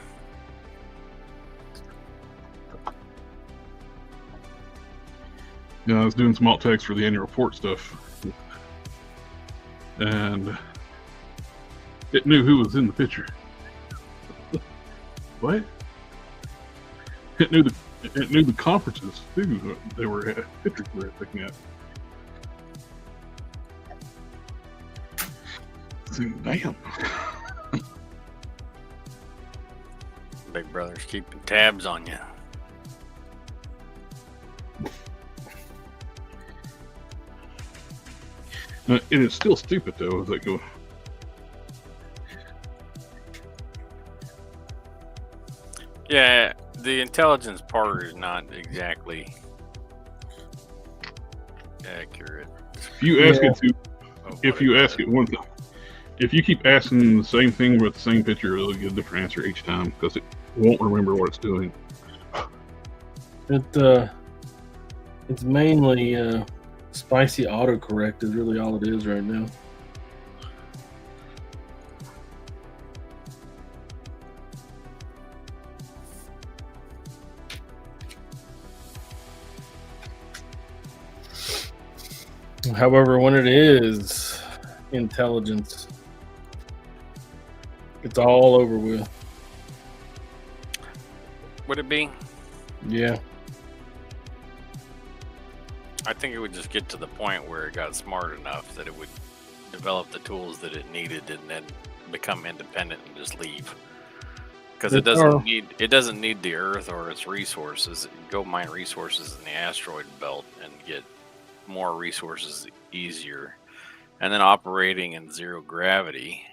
Yeah, I was doing some alt tags for the annual report stuff, and it knew who was in the picture. What? It knew the conferences too. They were at pictures we were looking at. Damn. Big Brother's keeping tabs on you. It is still stupid though. As I go. Yeah, the intelligence part is not exactly accurate. You ask it to. If you ask it one thing, if you keep asking the same thing with the same picture, it'll get a different answer each time because it won't remember what it's doing. It's mainly spicy autocorrect is really all it is right now. However, when it is intelligence, it's all over with. Would it be? Yeah. I think it would just get to the point where it got smart enough that it would develop the tools that it needed and then become independent and just leave. Because it doesn't need the Earth or its resources. It can go mine resources in the asteroid belt and get more resources easier. And then operating in zero gravity.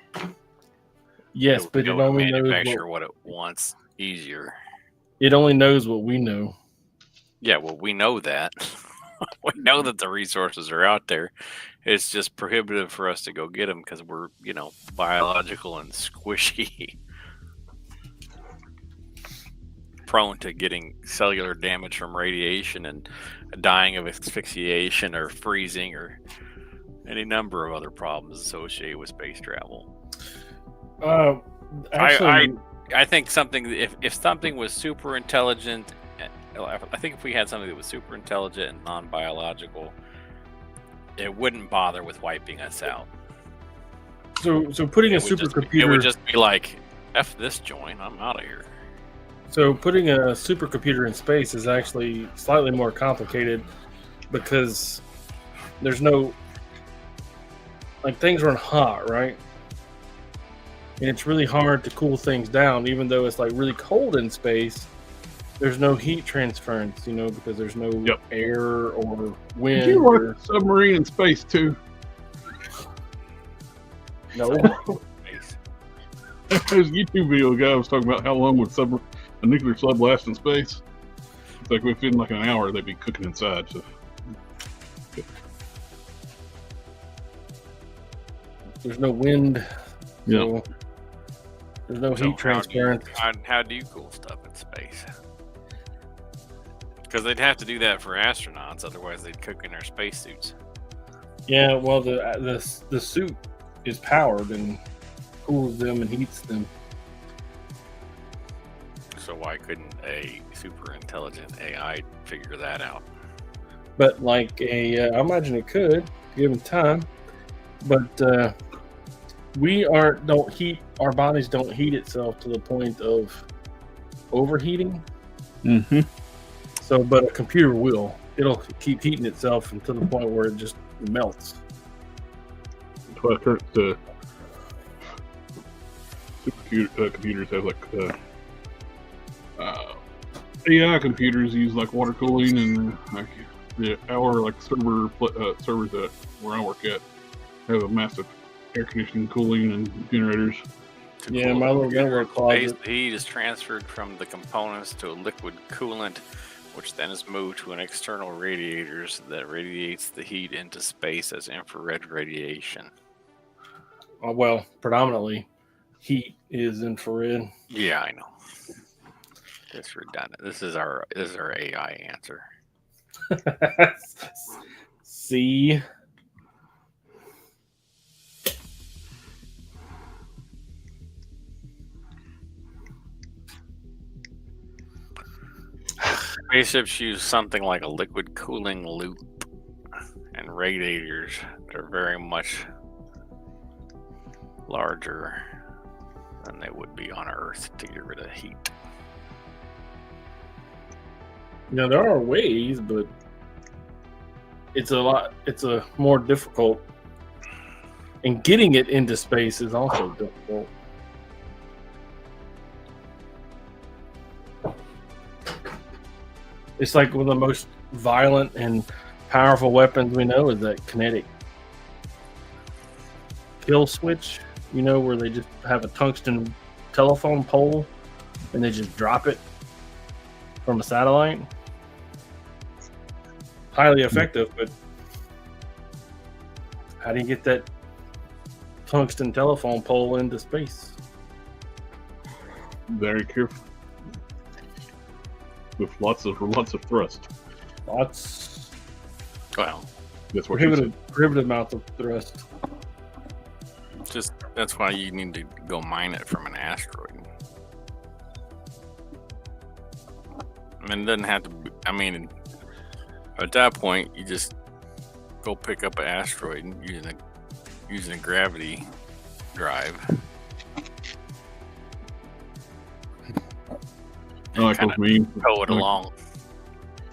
Yes, but it only manufacture what it wants easier. It only knows what we know. Yeah, well, we know that. We know that the resources are out there. It's just prohibitive for us to go get them because we're, biological and squishy. Prone to getting cellular damage from radiation and dying of asphyxiation or freezing or any number of other problems associated with space travel. Actually, I think something, if something was super intelligent, I think if we had something that was super intelligent and non-biological, it wouldn't bother with wiping us out. So putting a supercomputer, it would just be like, F this joint, I'm out of here. So putting a supercomputer in space is actually slightly more complicated because there's no, things run hot, right? And it's really hard to cool things down, even though it's really cold in space. There's no heat transference, because there's no air or wind. You want a submarine in space too? No. There's a YouTube video guy was talking about how long would a nuclear sub last in space. It's like within an hour they'd be cooking inside. So. There's no wind. Yeah. So there's no heat transference. How do you cool stuff in space? Because they'd have to do that for astronauts, otherwise they'd cook in their spacesuits. Yeah, well, the suit is powered and cools them and heats them. So why couldn't a super intelligent AI figure that out? But I imagine it could, given time. But our bodies don't heat itself to the point of overheating. Mm-hmm. So, but a computer will. It'll keep heating itself to the point where it just melts. That's why current computers have like AI computers use like water cooling, and like our servers that where I work at have a massive air conditioning, cooling, and generators. Yeah, my little network closet. The heat is transferred from the components to a liquid coolant, which then is moved to an external radiators that radiates the heat into space as infrared radiation. Well, predominantly, heat is infrared. Yeah, I know. It's redundant. This is our AI answer. See. Spaceships use something like a liquid cooling loop and radiators that are very much larger than they would be on Earth to get rid of heat. Now there are ways, but it's a more difficult. And getting it into space is also difficult. It's like one of the most violent and powerful weapons we know is that kinetic kill switch, where they just have a tungsten telephone pole and they just drop it from a satellite. Highly effective, but how do you get that tungsten telephone pole into space? Very careful. With lots of thrust. Lots. Well, that's what prohibitive amount of thrust. Just that's why you need to go mine it from an asteroid. I mean, it doesn't have to be, at that point, you just go pick up an asteroid and using a gravity drive. Like me, tow it along.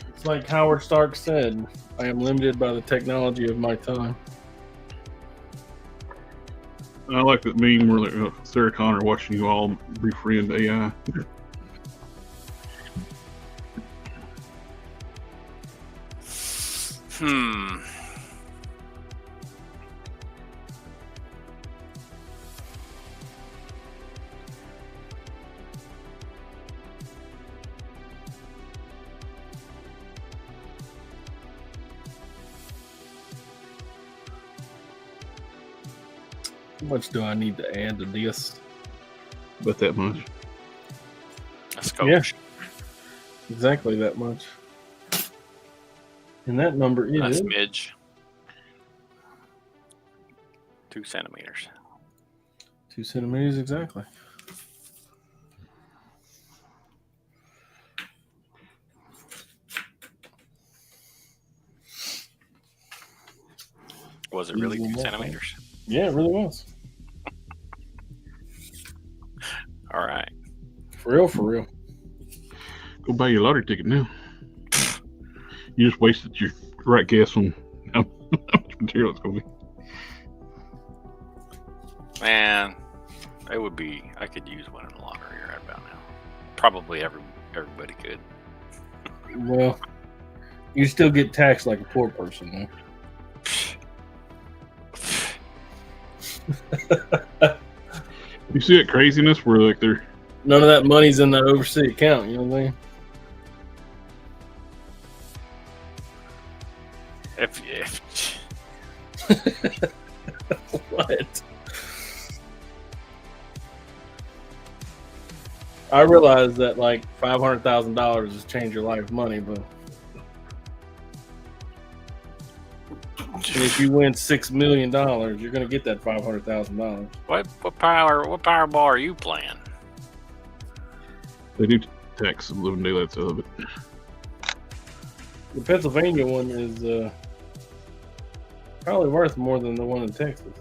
It's like Howard Stark said, I am limited by the technology of my time. I like that meme where like, Sarah Connor watching you all befriend AI. How much do I need to add to this? But that much. Let's go. Yeah, exactly that much. And that number is a smidge. 2 centimeters. 2 centimeters exactly. Was it really 2 centimeters? Yeah, it really was. All right. For real. Go buy your lottery ticket now. You just wasted your right guess on how much material it's going to be. Man, it would be. I could use one in the lottery right about now. Probably everybody could. Well, you still get taxed like a poor person, though. You see that craziness where like they're none of that money's in the overseas account, you know what I mean? If What? I realize that like $500,000 has changed your life money, but if you win $6 million, you're going to get that $500,000. what Powerball are you playing? they do tax some living daylights out of it. The Pennsylvania one is probably worth more than the one in Texas.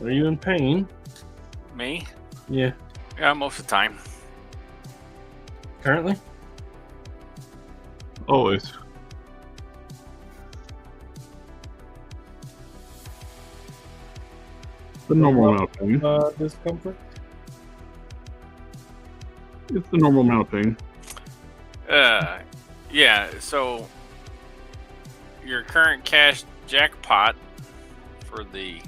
Are you in pain? Me? Yeah. Yeah, most of the time. Currently? Always. The normal amount of pain. Discomfort? It's the normal amount of pain. Yeah, so your current cash jackpot for the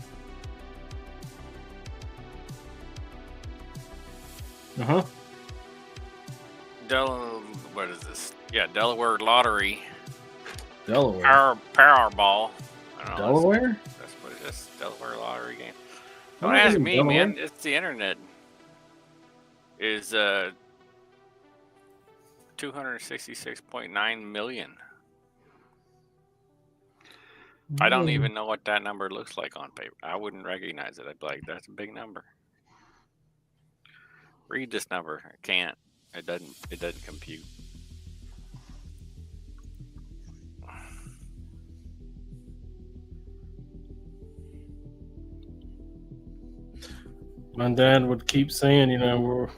what is this? Yeah, Delaware Lottery. Delaware. Powerball. I don't know, Delaware? That's what it is. Delaware Lottery game. What Don't is ask in me, Delaware? man. It's the internet. Is 266.9 million. I don't even know what that number looks like on paper. I wouldn't recognize it. I'd be like, that's a big number. Read this number. I can't. It doesn't compute. My dad would keep saying, you know,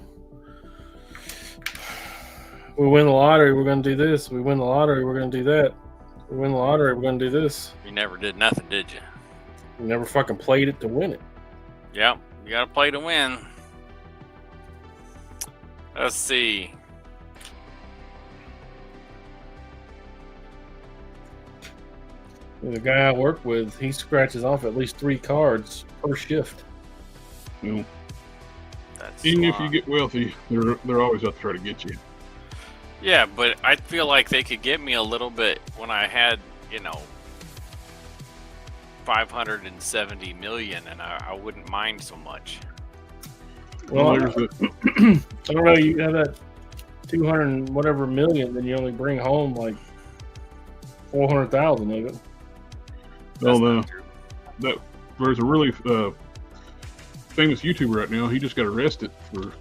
we win the lottery, we're going to do this. We win the lottery, we're going to do that. We win the lottery, we're going to do this. You never did nothing, did you? We never fucking played it to win it. Yep. You got to play to win. Let's see. The guy I work with, he scratches off at least 3 cards per shift. You know, That's even if you get wealthy, they're always out to try to get you. Yeah, but I feel like they could get me a little bit when I had, 570 million, and I wouldn't mind so much. Well, There's I don't know, you have that 200 and whatever million, then you only bring home like 400,000 of it. well, there's a really famous YouTuber right now. He just got arrested for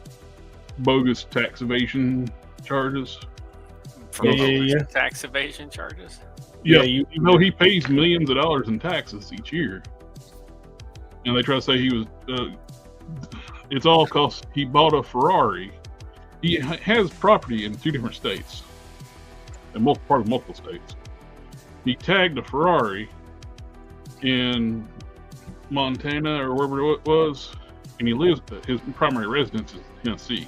bogus tax evasion charges. For Yeah. tax evasion charges? Yeah, you he pays millions of dollars in taxes each year, and they try to say he was. It's all because he bought a Ferrari. He has property in 2 different states, and part of multiple states. He tagged a Ferrari in Montana or wherever it was, and he lives. His primary residence is Tennessee.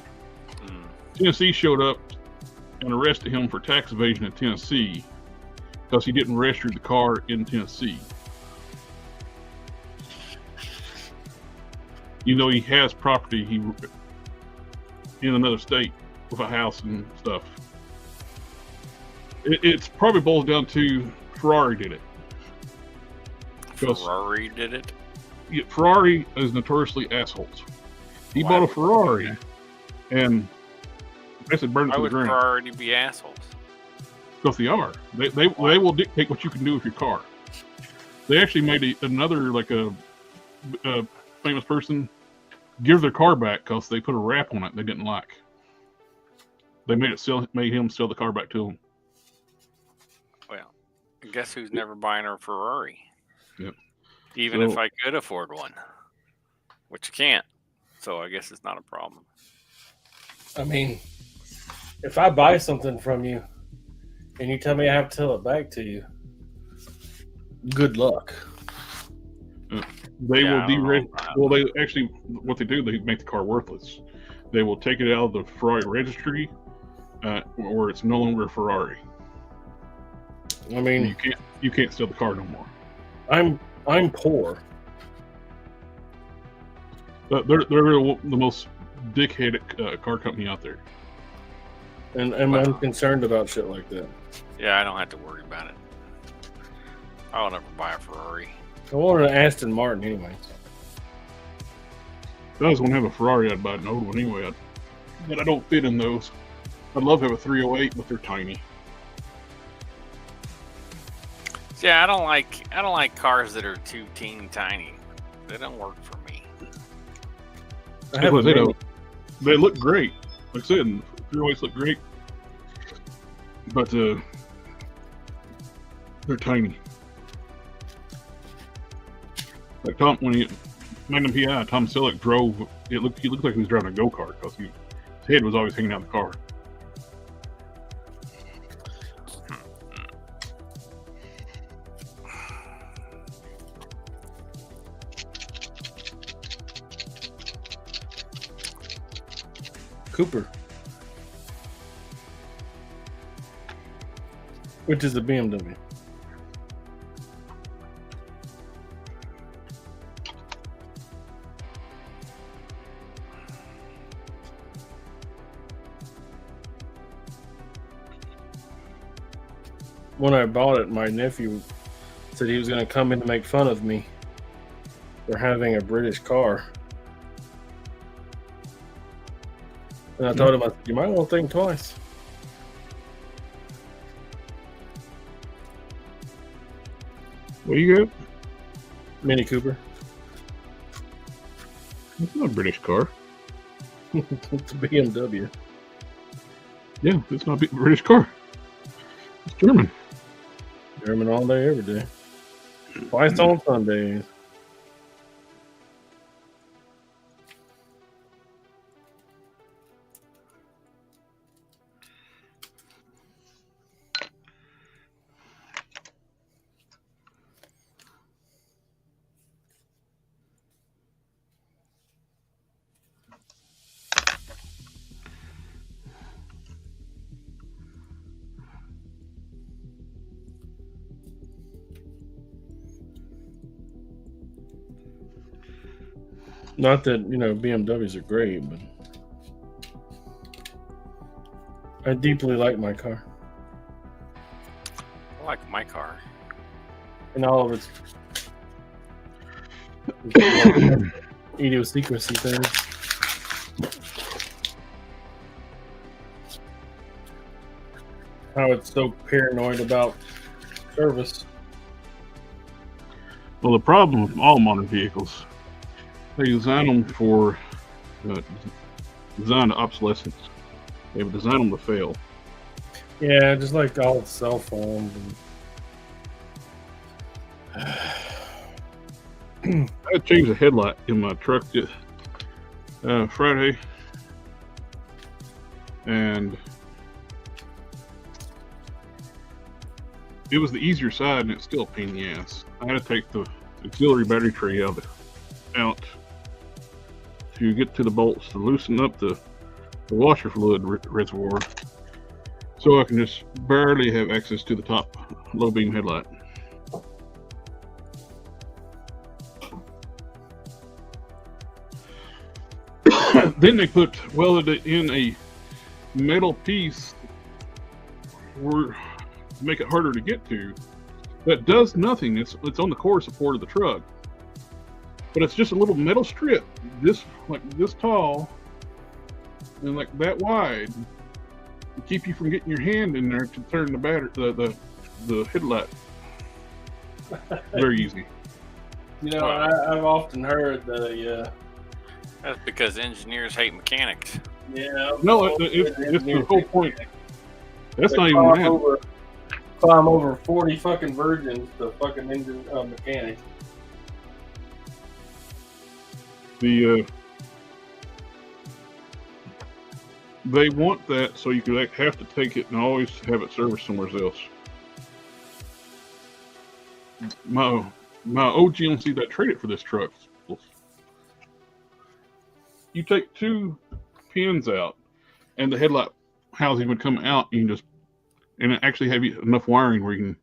Tennessee showed up and arrested him for tax evasion in Tennessee because he didn't register the car in Tennessee. You know, he has property in another state with a house and stuff. It's probably boils down to Ferrari did it. Ferrari did it? Yeah, Ferrari is notoriously assholes. He bought a Ferrari and basically burned it Why to the would ground. Ferrari be assholes? Because they are. They will dictate what you can do with your car. They actually made another a famous person give their car back because they put a wrap on it they didn't like. They made him sell the car back to them. Well, guess who's never buying a Ferrari? Yep. Even if I could afford one, which you can't. So I guess it's not a problem. I mean, if I buy something from you and you tell me I have to tell it back to you, good luck. They will deregister. Well, they actually, what they do, they make the car worthless. They will take it out of the Ferrari registry, where it's no longer a Ferrari. I mean, you can't sell the car no more. I'm poor. They're the most dickheaded car company out there. And I'm concerned about shit like that. Yeah, I don't have to worry about it. I will never buy a Ferrari. I wanted an Aston Martin anyways. If I was going to have a Ferrari, I'd buy an old one anyway. But I don't fit in those. I'd love to have a 308, but they're tiny. Yeah, I don't like cars that are too teeny tiny. They don't work for me. They look great. Like I said, 308s look great, but they're tiny. Like Tom, when Magnum PI, Tom Selleck drove. He looked like he was driving a go-kart because his head was always hanging out of the car. Cooper. Which is a BMW. When I bought it, my nephew said he was going to come in to make fun of me for having a British car. And I told him, I said, you might want to think twice. What do you got? Mini Cooper. It's not a British car. It's a BMW. Yeah, it's not a British car. It's German. German all day, every day. Twice on Sundays. Not that, BMWs are great, but I deeply like my car. I like my car. And all of its idiosyncrasy things. How it's so paranoid about service. Well, the problem with all modern vehicles, they design them for design to obsolescence. They would design them to fail. Yeah, just like all the cell phones. I changed the headlight in my truck Friday, and it was the easier side, and it's still a pain in the ass. I had to take the auxiliary battery tray out to get to the bolts to loosen up the washer fluid reservoir, so I can just barely have access to the top low beam headlight. Then they welded it in a metal piece to make it harder to get to. That does nothing. It's on the core support of the truck, but it's just a little metal strip, this tall and like that wide, to keep you from getting your hand in there to turn the headlight. Very easy. I've often heard That's because engineers hate mechanics. No, it's the whole point. That's not even that. Climb over 40 fucking virgins to fucking engine mechanic. They want that so you could have to take it and always have it serviced somewhere else. My old GMC that traded for this truck, you take 2 pins out, and the headlight housing would come out. And it actually have enough wiring where you can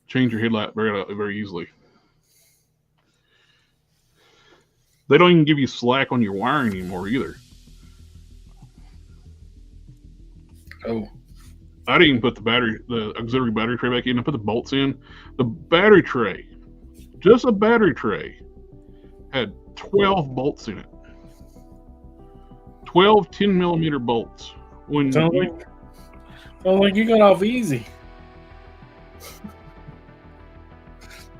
change your headlight very easily. They don't even give you slack on your wiring anymore either. Oh. I didn't even put the auxiliary battery tray back in. I put the bolts in. The battery tray, just a battery tray, had 12 bolts in it. 12 10mm bolts. Sounds like you got off easy.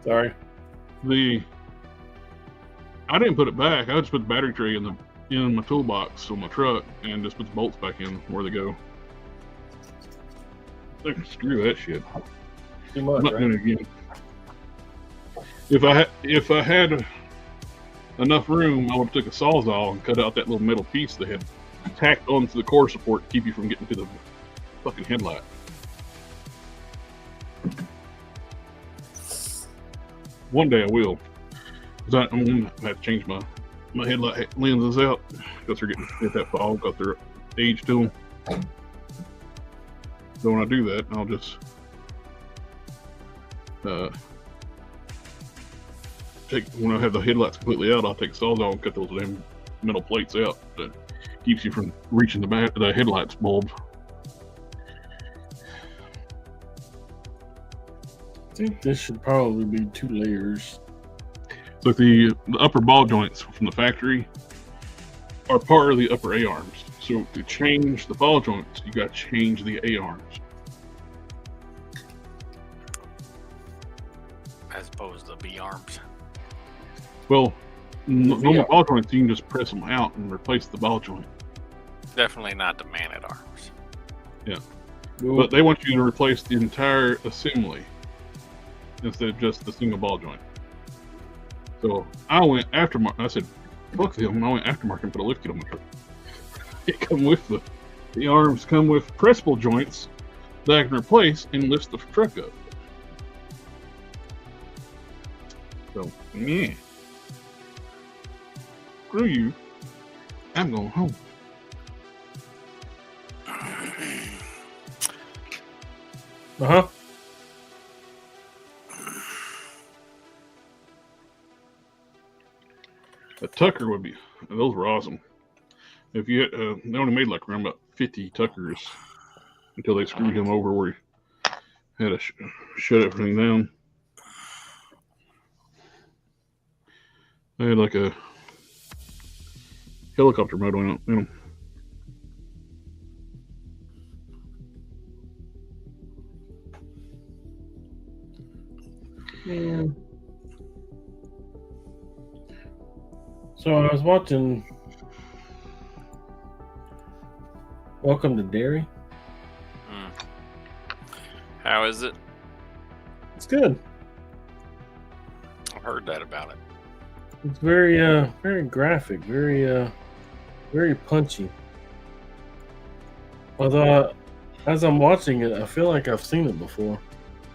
Sorry. I didn't put it back. I just put the battery tray in my toolbox on my truck and just put the bolts back in where they go. Like, screw that shit. Too much, I'm not right? doing it again. If I had enough room, I would have took a Sawzall and cut out that little metal piece they had tacked onto the core support to keep you from getting to the fucking headlight. One day I will. Because I'm going to have to change my headlight lenses out because they're getting that fog because they're age to them. So when I do that, I'll just when I have the headlights completely out, I'll take the Sawzall and cut those damn metal plates out that keeps you from reaching the headlights bulb. I think this should probably be 2 layers. So the upper ball joints from the factory are part of the upper A-arms. So to change the ball joints, you got to change the A-arms. As opposed to B-arms. Well, normal ball joints, you can just press them out and replace the ball joint. Definitely not the man-at-arms. Yeah. But they want you to replace the entire assembly instead of just the single ball joint. So I went aftermarket. I said, fuck them. I went aftermarket and put a lift kit on my truck. It come with the arms come with pressable joints that I can replace and lift the truck up. So, yeah. Screw you. I'm going home. Uh-huh. A Tucker would be, those were awesome. If you they only made like around about 50 Tuckers until they screwed him over where he had to shut everything down. They had like a helicopter mode on them. Yeah. So I was watching Welcome to Derry. How is it? It's good. I've heard that about it. It's very very graphic, very punchy. Although as I'm watching it, I feel like I've seen it before.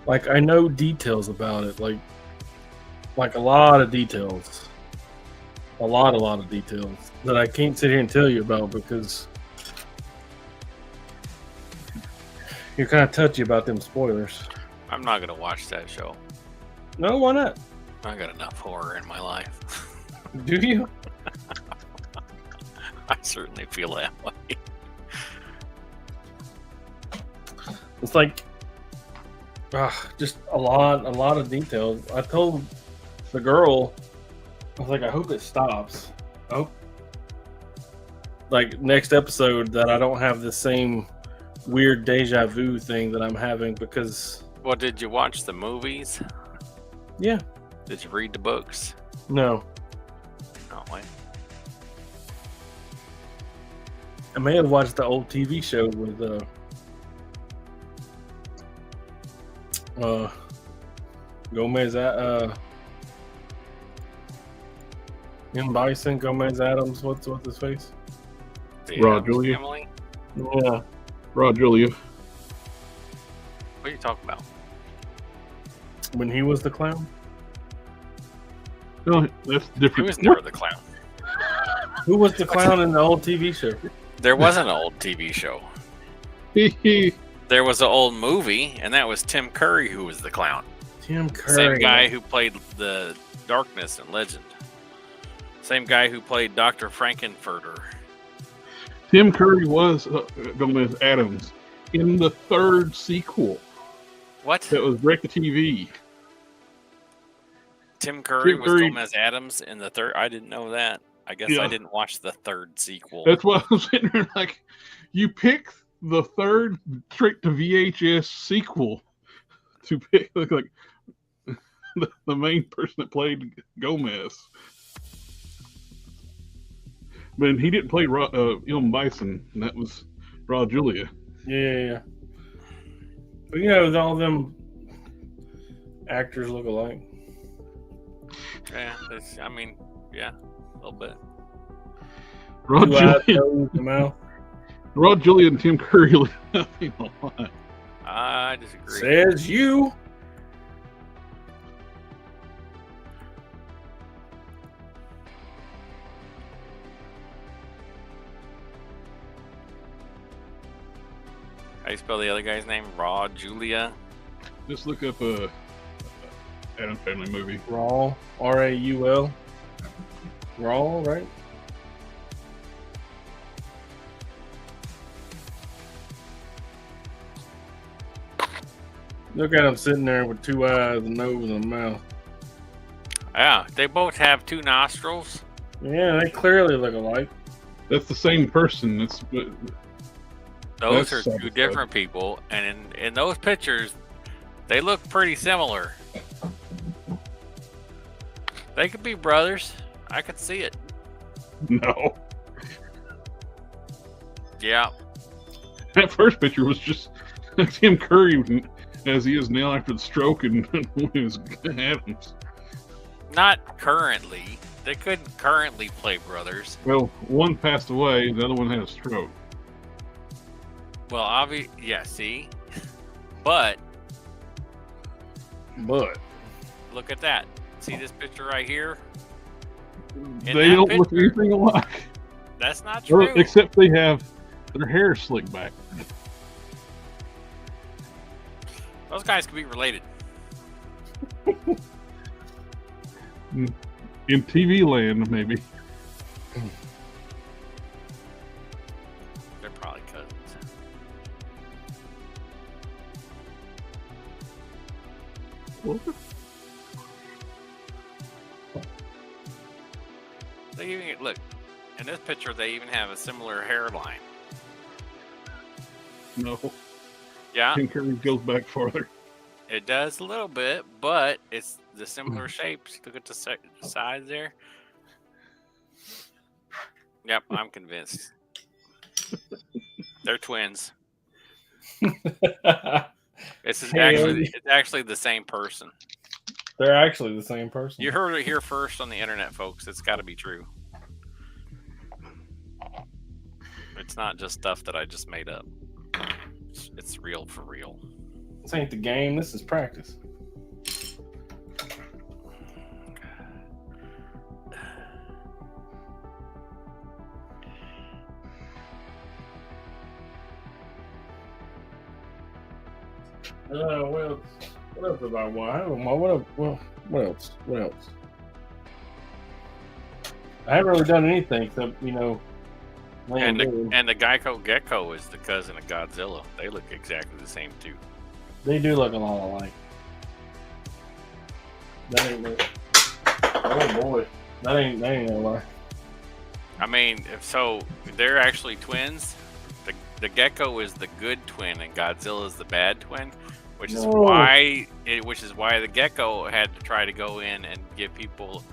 Like I know details about it, like a lot of details. A lot of details that I can't sit here and tell you about because you're kind of touchy about them spoilers. I'm not gonna watch that show. No, why not? I got enough horror in my life. Do you? I certainly feel that way. It's like just a lot of details. I told the girl, I was like, I hope it stops. I hope, like, next episode that I don't have the same weird deja vu thing that I'm having because... Well, did you watch the movies? Yeah. Did you read the books? No. Oh, wait. I may have watched the old TV show with Gomez M. Bison, Gomez Adams, what's his face? The Raw Aves Julia. family? Yeah. Raw Julia. What are you talking about? When he was the clown? No, that's different. He was never the clown. Who was the clown in the old TV show? There was an old TV show. There was an old movie, and that was Tim Curry who was the clown. Tim Curry. Same guy who played the Darkness in Legend. Same guy who played Dr. Frankenfurter. Tim Curry was Gomez Adams in the third sequel. What? That was Wreck the TV. Tim Curry was Curry. Gomez Adams in the third? I didn't know that. I guess Yeah. I didn't watch the third sequel. That's why I was sitting there like, you pick the third straight to VHS sequel to pick like the main person that played Gomez. But he didn't play Ilm Bison, and that was Raw Julia. Yeah. But you know, all them actors look alike. Yeah, I mean, Yeah, a little bit. Rod Two eyes, Julian, nose, the mouth. Rod Julian, and Tim Curry look nothing alike. I disagree. Says you. How do you spell the other guy's name? Raw Julia. Just look up a Adam Family movie. Raw. R-A-U-L. Raw, right? Look at him sitting there with two eyes, a nose, and a mouth. Yeah, they both have two nostrils. Yeah, they clearly look alike. That's the same person. Those That's are so two different people, and in those pictures, they look pretty similar. They could be brothers. I could see it. no. Yeah. That first picture was just Tim Curry as he is now after the stroke and his Adams. Not currently. They couldn't currently play brothers. Well, one passed away, the other one had a stroke. Well, yeah, see? But look at that. See this picture right here? In They that don't look picture- anything alike. That's not true. Except they have their hair slicked back. Those guys could be related. In TV land, maybe. They're probably cousins. They even look in this picture. They even have a similar hairline. No. Yeah, Tim Curry goes back farther. it does a little bit, but it's the similar shapes. Look at the sides there. Yep, I'm convinced. They're twins. It's actually the same person. They're actually the same person. You heard it here first on the internet, folks. It's got to be true. It's not just stuff that I just made up. It's real for real. This ain't the game. This is practice. What else about why? What else? I haven't really done anything except, And the Geico Gecko is the cousin of Godzilla. They look exactly the same too. They do look a lot alike. That ain't no. Oh boy, that ain't no lie. I mean, so they're actually twins. The Gecko is the good twin, and Godzilla is the bad twin, which is why the Gecko had to try to go in and give people,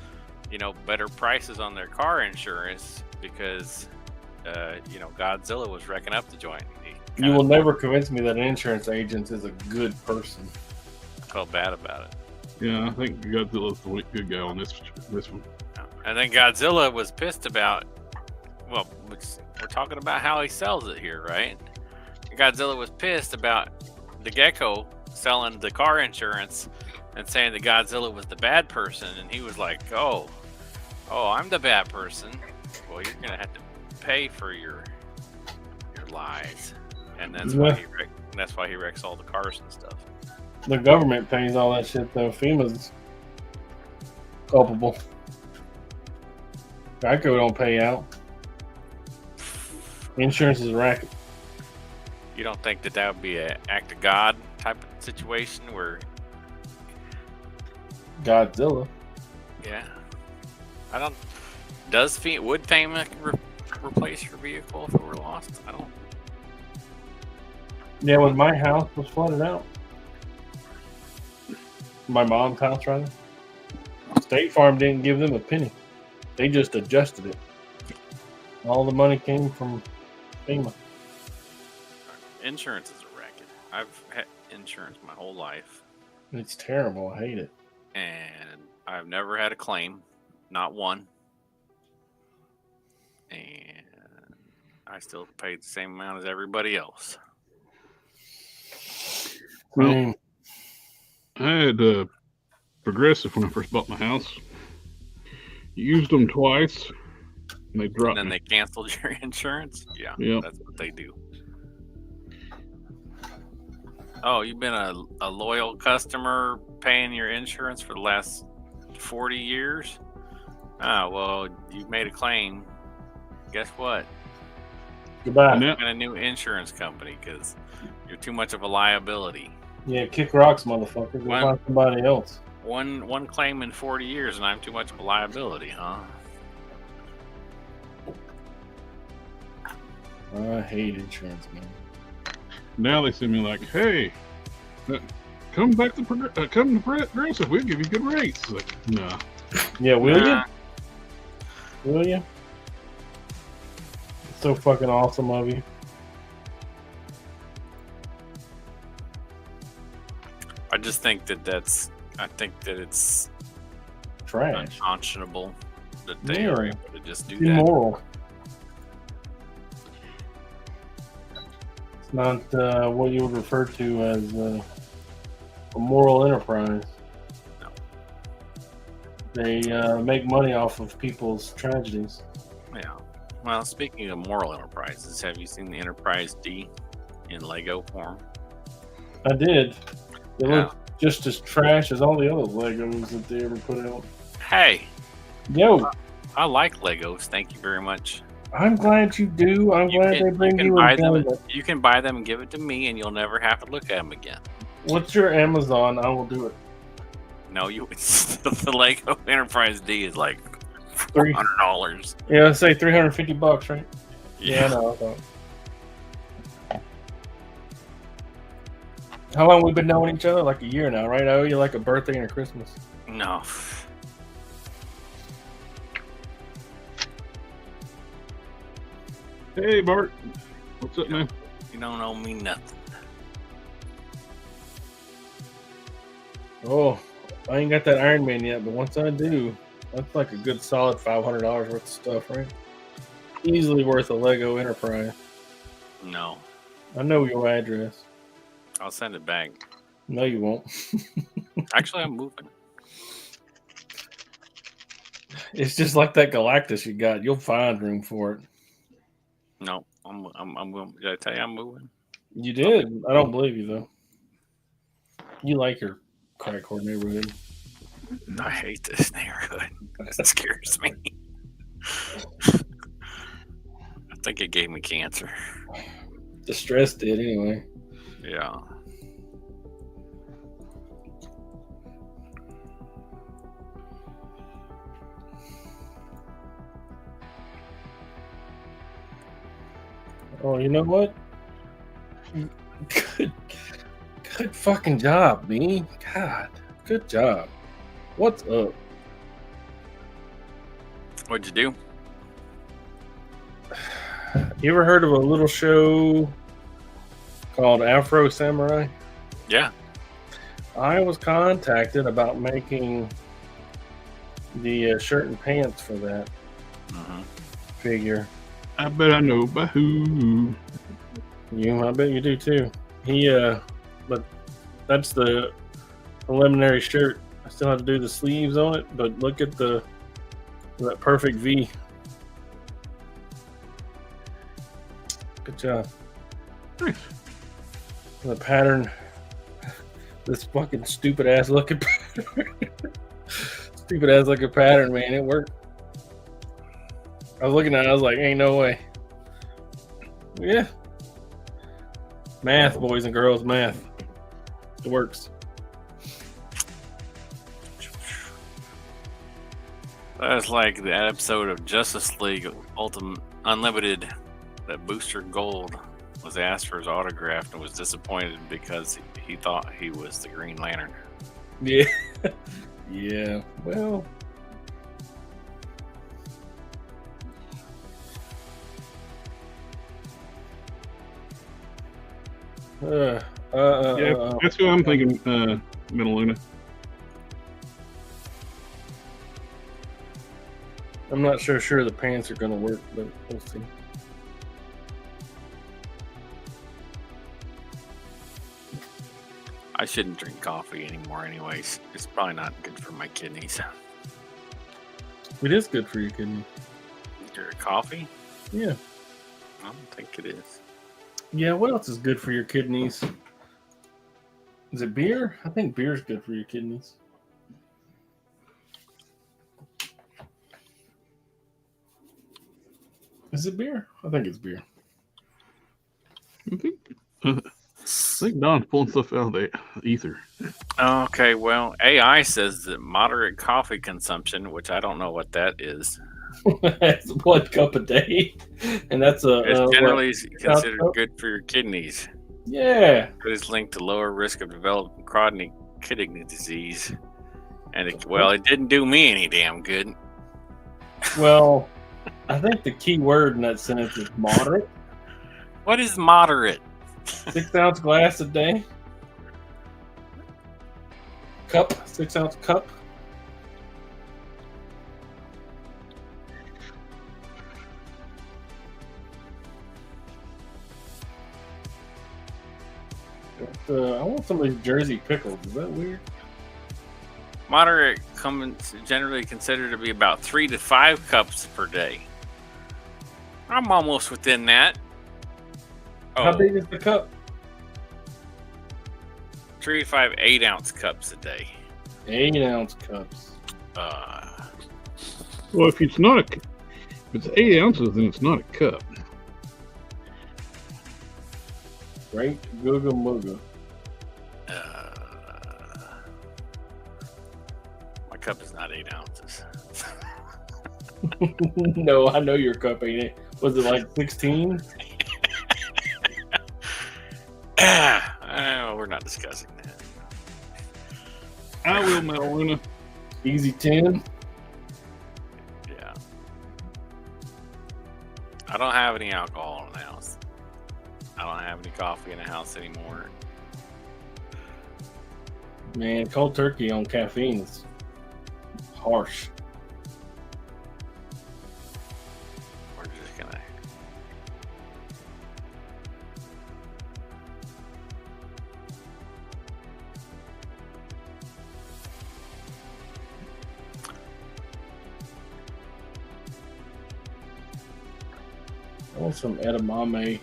better prices on their car insurance because, Godzilla was wrecking up the joint. You will never convince me that an insurance agent is a good person. Felt bad about it. Yeah, I think Godzilla's the good guy on this one. And then Godzilla was pissed about, we're talking about how he sells it here, right? Godzilla was pissed about the Gecko selling the car insurance and saying that Godzilla was the bad person, and he was like, oh, I'm the bad person. Well, you're gonna have to pay for your lies, and that's why he wrecks all the cars and stuff. The government pays all that shit though. FEMA's culpable. Geico don't pay out. Insurance is a racket. You don't think that would be an act of God type of situation where Godzilla? Yeah, I don't. Would FEMA replace your vehicle if it were lost? I don't. Yeah, when my house was flooded out, my mom's house rather, State Farm didn't give them a penny. They just adjusted it. All the money came from FEMA. Insurance is a racket. I've had insurance my whole life, It's terrible. I hate it. and I've never had a claim, not one. and I still paid the same amount as everybody else. Well, I had Progressive when I first bought my house. Used them twice, and they dropped. And then they canceled your insurance. Yeah, Yep. That's what they do. Oh, you've been a loyal customer paying your insurance for the last 40 years? Ah, well, you've made a claim. Guess what? Goodbye. And now, Get a new insurance company because you're too much of a liability. Yeah, kick rocks, motherfucker. Go Wow. find somebody else. One claim in 40 years, and I'm too much of a liability, huh? I hate insurance, man. now they send me like, hey, come back to Progressive. We'll give you good rates. Like, nah. Yeah, will Nah. you? Will you? It's so fucking awesome of you. I just think it's Trash. unconscionable that they Yeah. are able to just do that. Immoral. It's not what you would refer to as a moral enterprise. No. They make money off of people's tragedies. Yeah. Well, speaking of moral enterprises, have you seen the Enterprise D in Lego form? I did. They Yeah. look just as trash as all the other Legos that they ever put out. Hey, Yo, I like Legos. Thank you very much. I'm glad you do. I'm glad they bring you buy them. employment. You can buy them and give it to me, and you'll never have to look at them again. What's your Amazon? I will do it. No, the Lego Enterprise D is like Three- $400. Yeah, let's say $350, right? Yeah. No. How long we been knowing each other? Like a year now, right? I owe you like a birthday and a Christmas. No. Hey, Bart. What's up, man? You don't owe me nothing. Oh, I ain't got that Iron Man yet, but once I do, that's like a good solid $500 worth of stuff, right? Easily worth a Lego Enterprise. No. I know your address. I'll send it back. No, you won't. Actually, I'm moving. It's just like that Galactus you got. You'll find room for it. No, I'm did I tell you I'm moving? You did. I don't believe you though. You like your crackhead neighborhood. I hate this neighborhood. It scares me. I think it gave me cancer. The stress did anyway. Yeah. Oh, you know what? Good fucking job, me. God, good job. What's up? What'd you do? You ever heard of a little show called Afro Samurai? Yeah. I was contacted about making the shirt and pants for that Mm-hmm. figure. I bet I know by who. I bet you do too. But that's the preliminary shirt. I still have to do the sleeves on it, but look at that perfect V. Good job. Nice. The pattern, this fucking stupid ass looking pattern, man. It worked. I was looking at it, I was like, ain't no way. Yeah. Math, boys and girls, math. It works. That's like the episode of Justice League Ultimate Unlimited that Booster Gold was asked for his autograph and was disappointed because he thought he was the Green Lantern. Yeah. Yeah. Well. Yeah, that's who I'm thinking, Metaluna. I'm not so sure the pants are going to work, but we'll see. I shouldn't drink coffee anymore, anyways. It's probably not good for my kidneys. It is good for your kidney. Your coffee? Yeah. I don't think it is. Yeah, what else is good for your kidneys? Is it beer? I think beer is good for your kidneys. Is it beer? I think it's beer. I think Don's pulling stuff out of the ether. Okay, well, AI says that moderate coffee consumption, which I don't know what that is. It's 1 cup a day, and that's It's generally considered cup? good for your kidneys. Yeah. It is linked to lower risk of developing chronic kidney disease. And it didn't do me any damn good. Well, I think the key word in that sentence is moderate. What is moderate? 6-ounce glass a day. Cup, 6-ounce cup. I want some of these Jersey pickles. Is that weird? Moderate comes generally considered to be about 3 to 5 cups per day. I'm almost within that. How big is the cup? 3 to 5 8-ounce cups a day. 8-ounce cups. Well, if it's 8 ounces, then it's not a cup. Great Googa Mooga. My cup is not 8 ounces. No, I know your cup ain't it. Was it like 16? We're not discussing that. I will, Meluna. Easy 10. Yeah. I don't have any alcohol in the house. I don't have any coffee in the house anymore. Man, cold turkey on caffeine is harsh. We're just gonna. I want some edamame.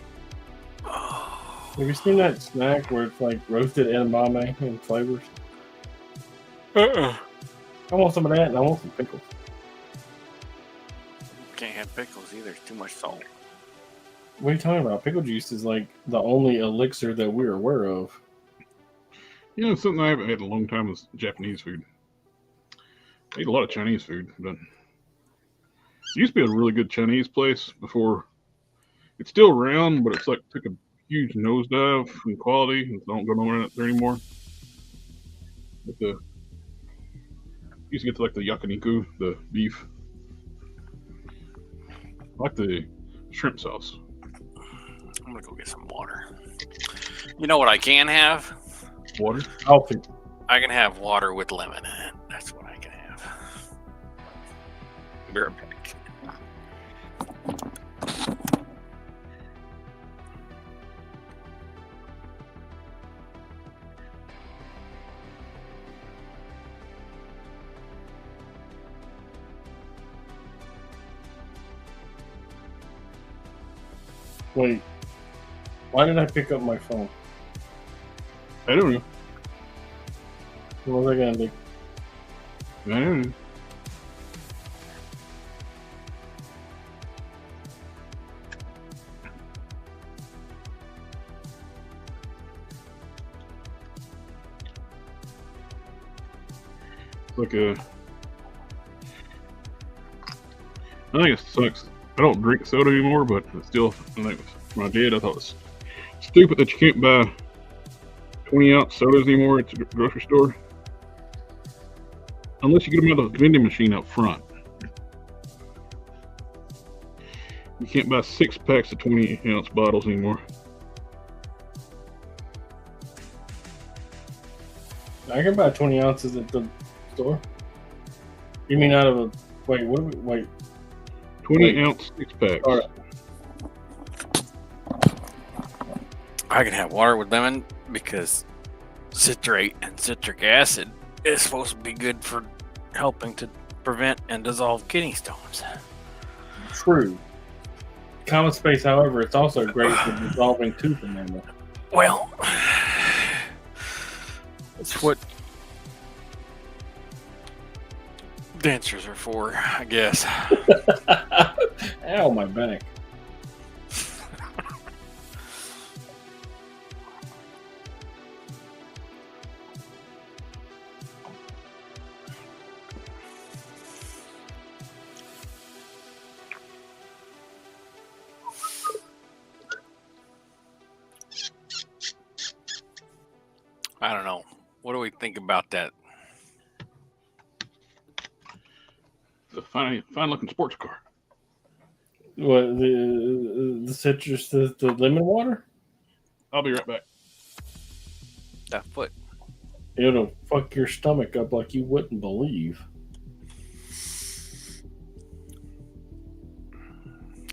Have you seen that snack where it's like roasted edamame and flavors? I want some of that, and I want some pickles. Can't have pickles either. It's too much salt. What are you talking about? Pickle juice is like the only elixir that we're aware of. You know, something I haven't had in a long time is Japanese food. I eat a lot of Chinese food, but it used to be a really good Chinese place before. It's still around, but it's like took a huge nosedive in quality and don't go nowhere there anymore. But used to get to like the yakiniku, the beef. I like the shrimp sauce. I'm gonna go get some water. You know what I can have? Water? Coffee. I can have water with lemon in it. That's what I can have. Be right back. Wait, why did I pick up my phone? I don't know. What was I gonna do? I don't know. It's like I think it sucks. I don't drink soda anymore, but it's still, I think when I did, I thought it was stupid that you can't buy 20-ounce sodas anymore at the grocery store. Unless you get them out of the vending machine up front. You can't buy 6 packs of 20-ounce bottles anymore. I can buy 20 ounces at the store. You mean out of a wait? 20-ounce 6-packs. All right. I can have water with lemon because citrate and citric acid is supposed to be good for helping to prevent and dissolve kidney stones. True. Common space, however, it's also great for dissolving tooth enamel. Well, it's what dentures are for, I guess. Ow, my back. I don't know. What do we think about that? It's a fine-looking sports car. What, the citrus, the lemon water? I'll be right back. That foot. It'll fuck your stomach up like you wouldn't believe.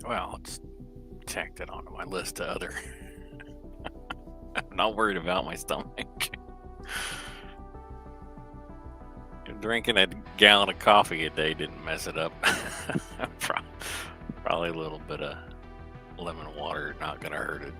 Well, let's tack that onto my list of other. I'm not worried about my stomach. Drinking a gallon of coffee a day didn't mess it up. Probably a little bit of lemon water, not gonna hurt it.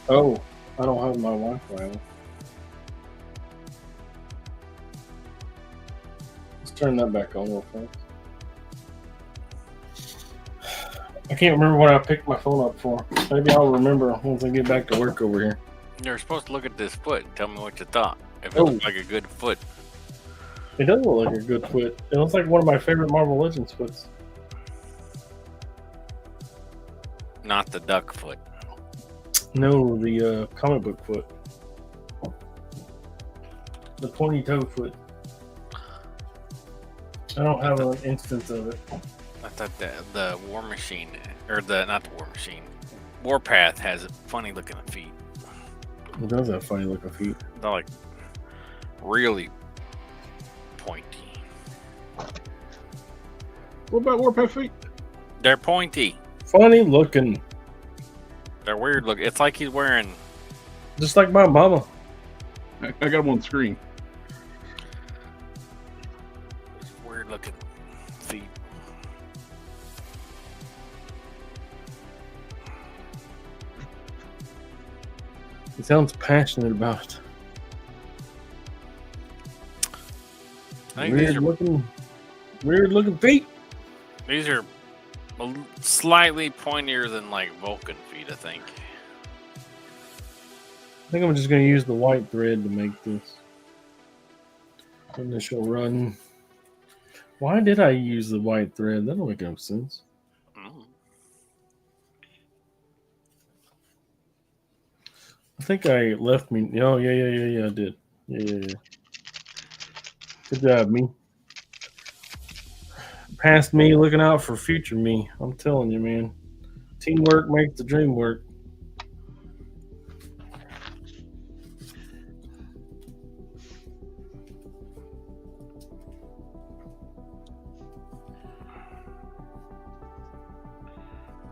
Oh, I don't have my Wi-Fi on. Let's turn that back on real fast. I can't remember what I picked my phone up for. Maybe I'll remember once I get back to work over here. You're supposed to look at this foot and tell me what you thought. If it Oh. looked like a good foot. It does look like a good foot. It looks like one of my favorite Marvel Legends foots. Not the duck foot. No, the comic book foot. The pointy toe foot. I don't have an instance of it. I thought that the War Machine, or not the War Machine, Warpath has funny looking feet. It does have funny looking feet. They're like really pointy. What about Warpath feet? They're pointy. Funny looking. They're weird looking. It's like he's wearing. Just like my mama. I got them on the screen. Weird looking feet. He sounds passionate about it. I think these Weird looking feet. These are slightly pointier than like Vulcan feet, I think. I think I'm just going to use the white thread to make this initial run. Why did I use the white thread? That don't make no sense. Mm. I think I left me. Oh, yeah, I did. Yeah. Good job, me. Past me looking out for future me. I'm telling you, man. Teamwork makes the dream work.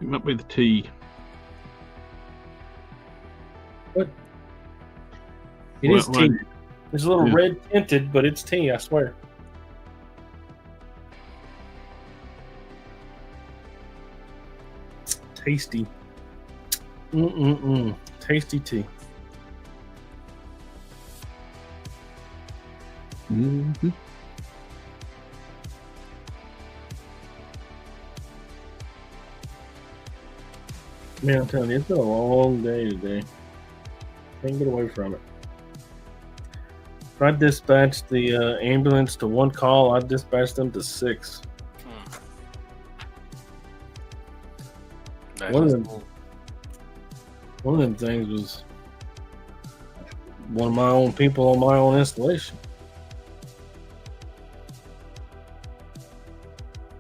It might be the T. What? It is tea. It's a little Yeah. red tinted, but it's tea, I swear. Tasty. Tasty tea. Mm-hmm. Man, I'm telling you, it's been a long day today. Can't get away from it. If I dispatched the ambulance to one call, I'd dispatch them to 6. That One is of them, cool. one of them things was one of my own people on my own installation.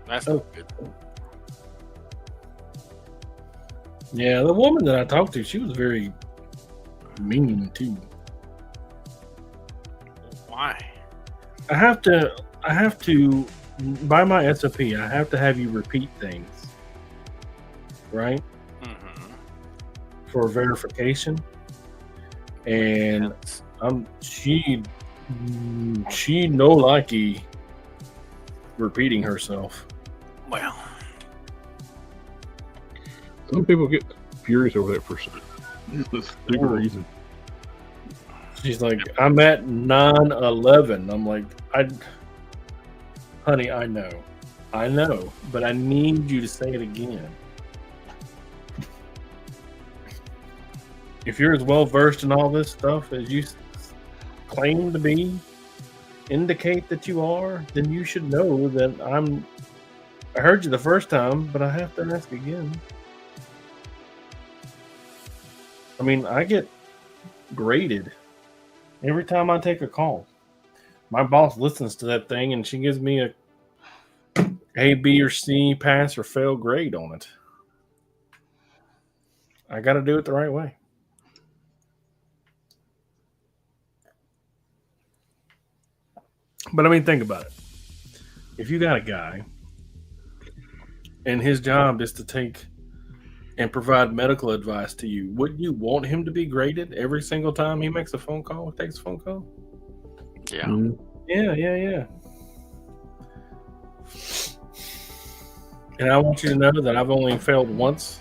That's good. Yeah, the woman that I talked to, she was very mean too. Why? I have to by my SOP, I have to have you repeat things, right? Mm-hmm. For verification. And she no likey repeating herself. Well, Some people get furious over that for this stupid reason. She's like, I'm at 9/11. I'm like, honey, I know, but I need you to say it again. If you're as well versed in all this stuff as you claim to be, indicate that you are, then you should know that I heard you the first time, but I have to ask again. I mean, I get graded every time I take a call. My boss listens to that thing and she gives me a A, B, or C, pass or fail grade on it. I got to do it the right way. But I mean, think about it. If you got a guy and his job is to take and provide medical advice to you, wouldn't you want him to be graded every single time he makes a phone call or takes a phone call? yeah. Mm-hmm. Yeah. And I want you to know that I've only failed once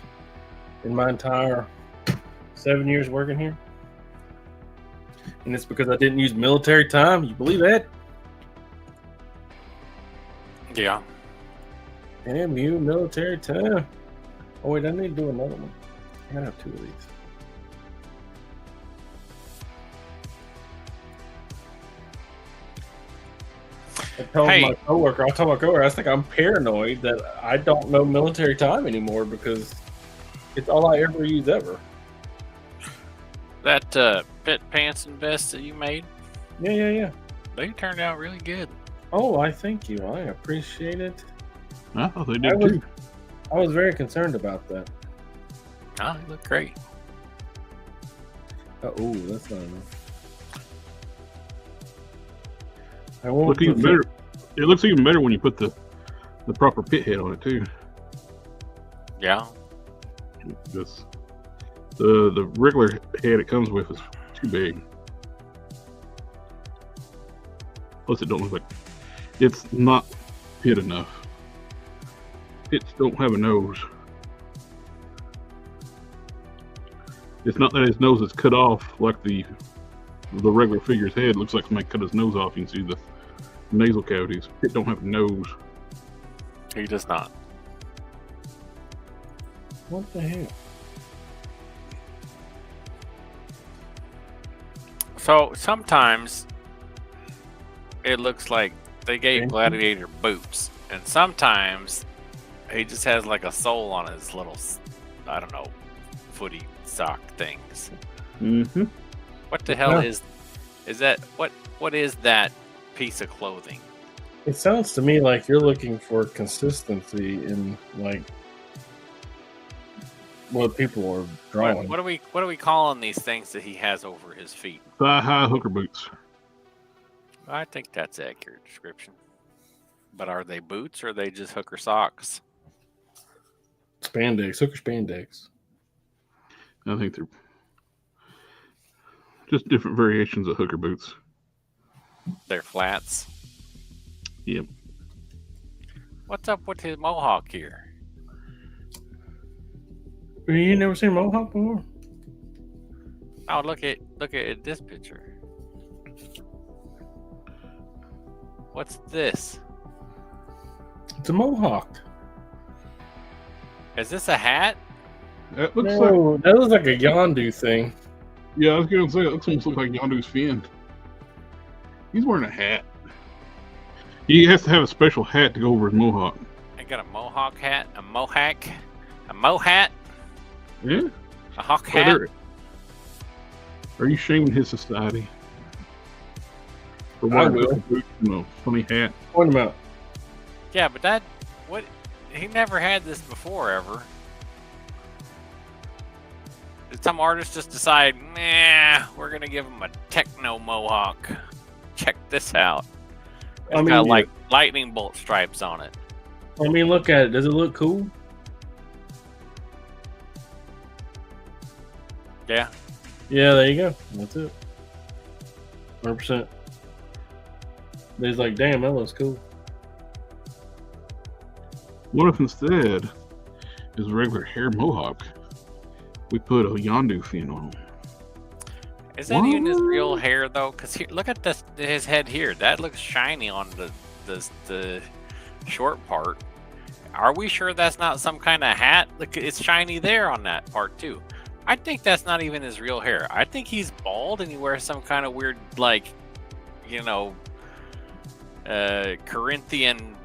in my entire 7 years working here. And it's because I didn't use military time. You believe that? Yeah. Damn you, military time. Oh, wait, I need to do another one. I gotta have two of these. I told my coworker, I think I'm paranoid that I don't know military time anymore because it's all I ever use ever. That pit pants and vest that you made, Yeah. they turned out really good. Oh, I thank you. I appreciate it. I thought they did too. I was very concerned about that. Oh, they look great. Oh, that's not enough. I won't Look even better. It looks even better when you put the proper pit head on it too. Yeah. Just the regular head it comes with is too big. Plus, it don't look like it's not pit enough. Pits don't have a nose. It's not that his nose is cut off like the regular figure's head. It looks like somebody cut his nose off. You can see the nasal cavities. Pit don't have a nose. He does not. What the hell? So sometimes it looks like they gave Gladiator boots, and sometimes he just has like a sole on his little, I don't know, footy sock things. Mm-hmm. What the hell is that? What is that piece of clothing? It sounds to me like you're looking for consistency in like what people are drawing. What are we calling these things that he has over his feet? Thigh-high hooker boots. I think that's an accurate description. But are they boots or are they just hooker socks? Spandex, hooker spandex. I think they're just different variations of hooker boots. They're flats. Yep. What's up with his mohawk here? You never seen mohawk before? Oh, look at this picture. What's this? It's a mohawk. Is this a hat? That looks That looks like a Yondu thing. Yeah, I was gonna say it looks almost like Yondu's fin. He's wearing a hat. He has to have a special hat to go over his mohawk. I got a mohawk hat, a mohat, a Yeah. hawk hat. Are you shaming his society? For I wearing will. purple boots and a funny hat? Point him out. Yeah, but he never had this before ever. Did some artists just decide, nah, we're gonna give him a techno mohawk? Check this out. It's got like lightning bolt stripes on it. I mean, look at it. Does it look cool? Yeah. Yeah, there you go. That's it. 100%. He's like, damn, that looks cool. What if instead is a regular hair mohawk? We put a Yondu fin on him. Is that even his real hair though? Because look at this, his head here. That looks shiny on the short part. Are we sure that's not some kind of hat? Look, it's shiny there on that part too. I think that's not even his real hair. I think he's bald and he wears some kind of weird, like, you know, Corinthian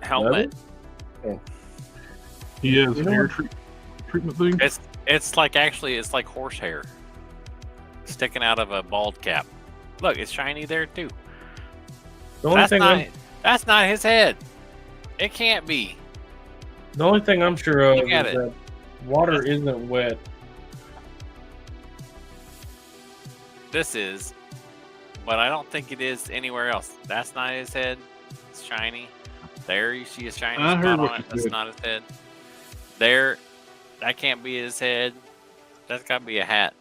helmet. Oh. He has hair treatment thing. It's like it's like horsehair sticking out of a bald cap. Look, it's shiny there too. The only thing that's not his head. It can't be. The only thing I'm sure of Look is at it. that water isn't wet. This is, but I don't think it is anywhere else. That's not his head. It's shiny. There you see a shiny I heard spot what on it. you That's said. not his head. There, that can't be his head. That's got to be a hat.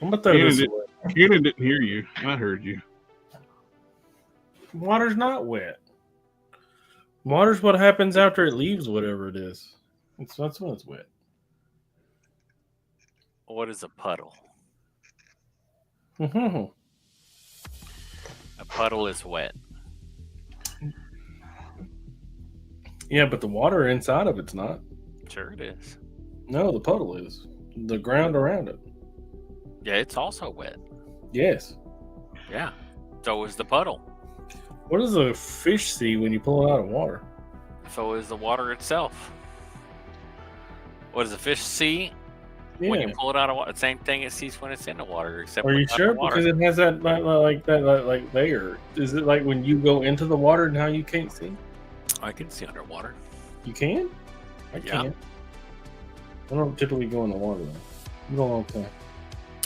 I'm gonna throw this away. Shannon didn't hear you. I heard you. Water's not wet. Water's what happens after it leaves whatever it is. That's when it's wet. What is a puddle? Mm-hmm. A puddle is wet. Yeah, but the water inside of it's not. Sure it is. No, the puddle is. The ground around it. Yeah, it's also wet. Yes. Yeah. So is the puddle. What does a fish see when you pull it out of water? So is the water itself. What does a fish see Yeah. when you pull it out of water? Same thing it sees when it's in the water, except Are you without sure? the water. Because it has that like layer. Is it like when you go into the water and how you can't see? I can see underwater. You can? I Yeah. can't. I don't typically go in the water though. You don't like that.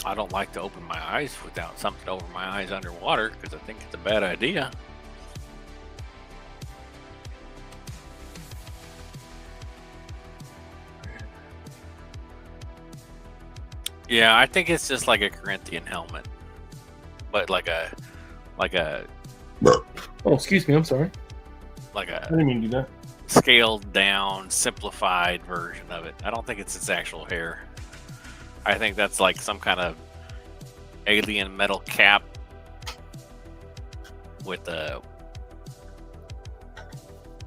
I don't like to open my eyes without something over my eyes underwater because I think it's a bad idea. Yeah, I think it's just like a Corinthian helmet, but like a Oh, excuse me. I'm sorry. like I a didn't mean to do that. scaled down, simplified version of it. I don't think it's its actual hair. I think that's like some kind of alien metal cap with a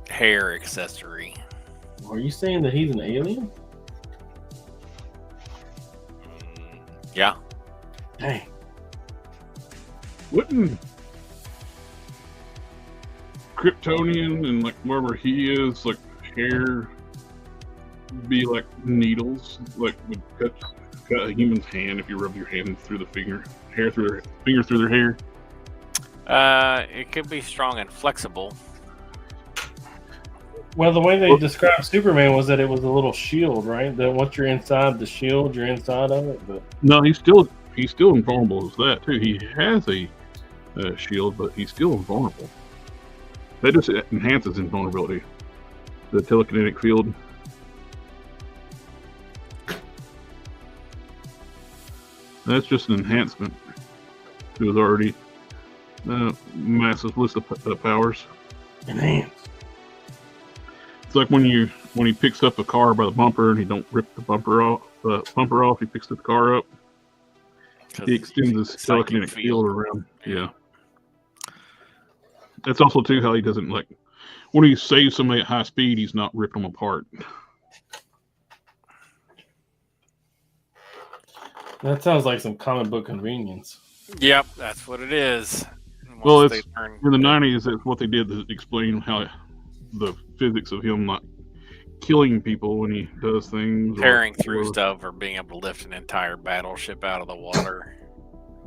hair accessory. Are you saying that he's an alien? Yeah. Dang. Wouldn't Kryptonian and like wherever he is, like hair be like needles, like would cut a human's hand if you rub your hand through the finger through their hair. It could be strong and flexible. Well, the way they described Superman was that it was a little shield, right? That once you're inside the shield, you're inside of it. But No, he's still invulnerable as that too. He has a shield, but he's still invulnerable. That just enhances invulnerability. The telekinetic field. That's just an enhancement to his already massive list of powers. enhanced. It's like when he picks up a car by the bumper and he don't rip the bumper off. He picks the car up. He extends his telekinetic field around. Yeah. That's also too how he doesn't like when he saves somebody at high speed. He's not ripping them apart. That sounds like some comic book convenience. Yep, that's what it is. Well, Once it's they turn- in the '90s. That's what they did to explain how the physics of him not killing people when he does things, tearing through stuff or being able to lift an entire battleship out of the water.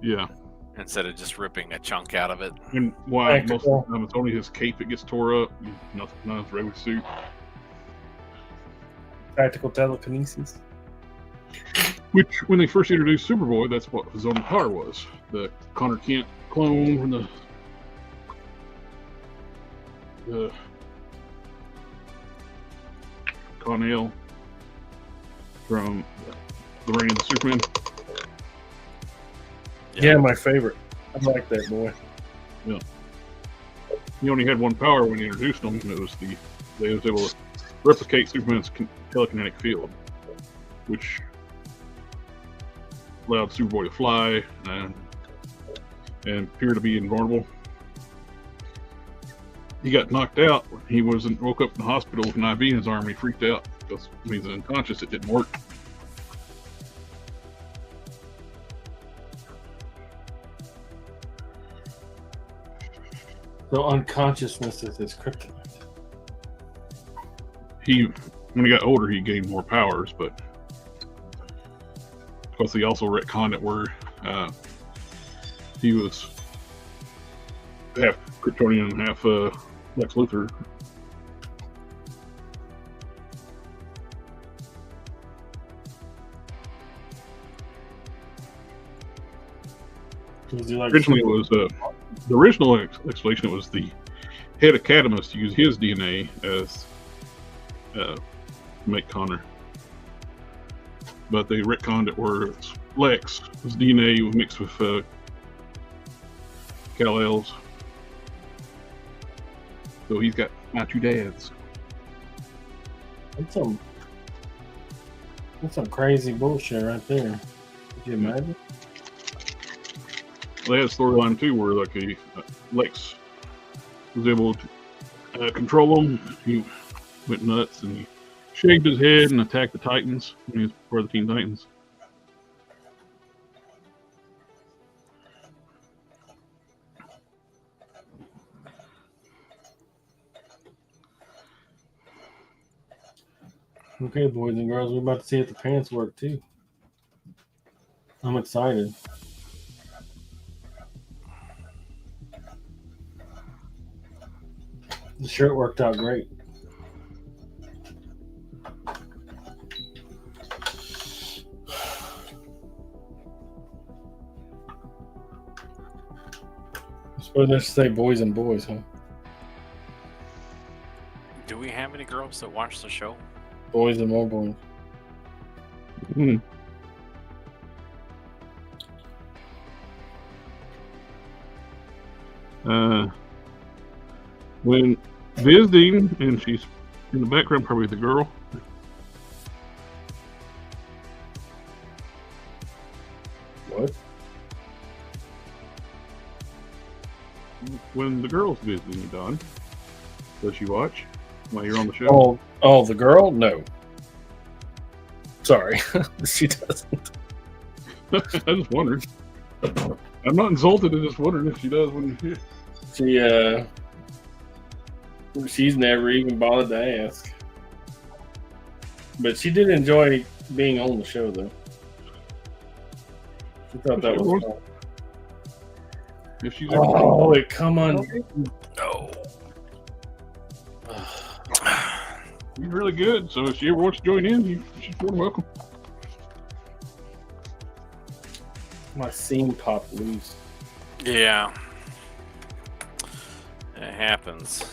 Yeah. instead of just ripping a chunk out of it. And why most Practical. of the time it's only his cape that gets tore up, not his regular suit. Tactical telekinesis. Which, when they first introduced Superboy, that's what his own power was. The Connor Kent clone from the Connell from the Reign of the Superman. Yeah, my favorite. I like that boy. He only had one power when he introduced him, and it was they was able to replicate Superman's telekinetic field, which allowed Superboy to fly and appear to be invulnerable. He got knocked out when he woke up in the hospital with an IV in his arm, and he freaked out because when he was unconscious, it didn't work. So unconsciousness is his kryptonite. When he got older, he gained more powers, but because he also retconned it where he was half Kryptonian and half Lex Luthor. Was he like Originally, it was the original explanation. It was the head of Cadmus to use his DNA as make Connor, but they retconned it where it's Lex. His DNA was mixed with Kal-El's, so he's got my two dads. That's some crazy bullshit right there. Could you imagine? They had a storyline too where like Lex was able to control him. He went nuts and he shaved his head and attacked the Titans when he was part of the Teen Titans. Okay, boys and girls, we're about to see if the pants work too. I'm excited. The shirt worked out great. I suppose I should say boys and boys, huh? Do we have any girls that watch the show? Boys and more boys. Hmm. When visiting, and she's in the background, probably the girl. What? When the girl's visiting you, Don, does she watch while you're on the show? Oh, the girl? No. Sorry, she doesn't. I just wondered. I'm not insulted. I just wondered if she does when you She's never even bothered to ask. But she did enjoy being on the show, though. She thought that was fun. if she's Oh, wait, come on. No. She's really good. So if she ever wants to join in, she's more than welcome. My seam popped loose. Yeah. It happens.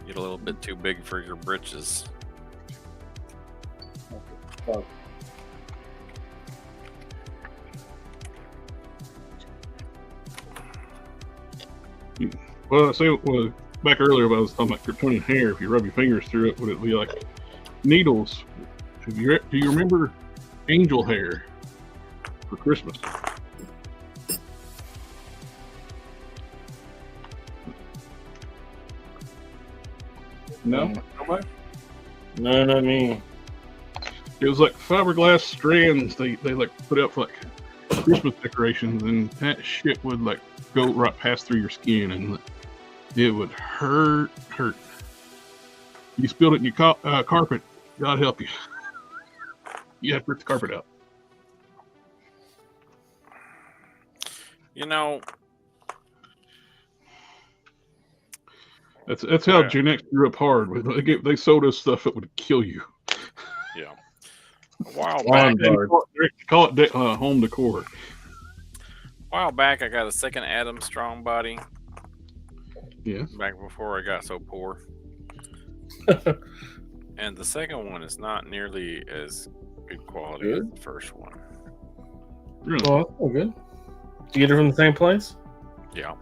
Get a little bit too big for your britches. Fuck. Well, I say back earlier about I was talking about Kryptonian hair. If you rub your fingers through it, would it be like needles? Do you remember angel hair for Christmas? No, nobody. No, not me. It was like fiberglass strands they like put out for like Christmas decorations, and that shit would like go right past through your skin, and it would hurt. You spilled it in your carpet. God help you. You have to rip the carpet out. You know, That's how Yeah. Gen X grew up hard. They sold us stuff that would kill you. yeah. A while Lawn back, dart. Call it home decor. I got a second Adam Strong body. Yeah. Back before I got so poor. And the second one is not nearly as good quality as the first one. Really? Well, that's all good. Did you get it from the same place? Yeah.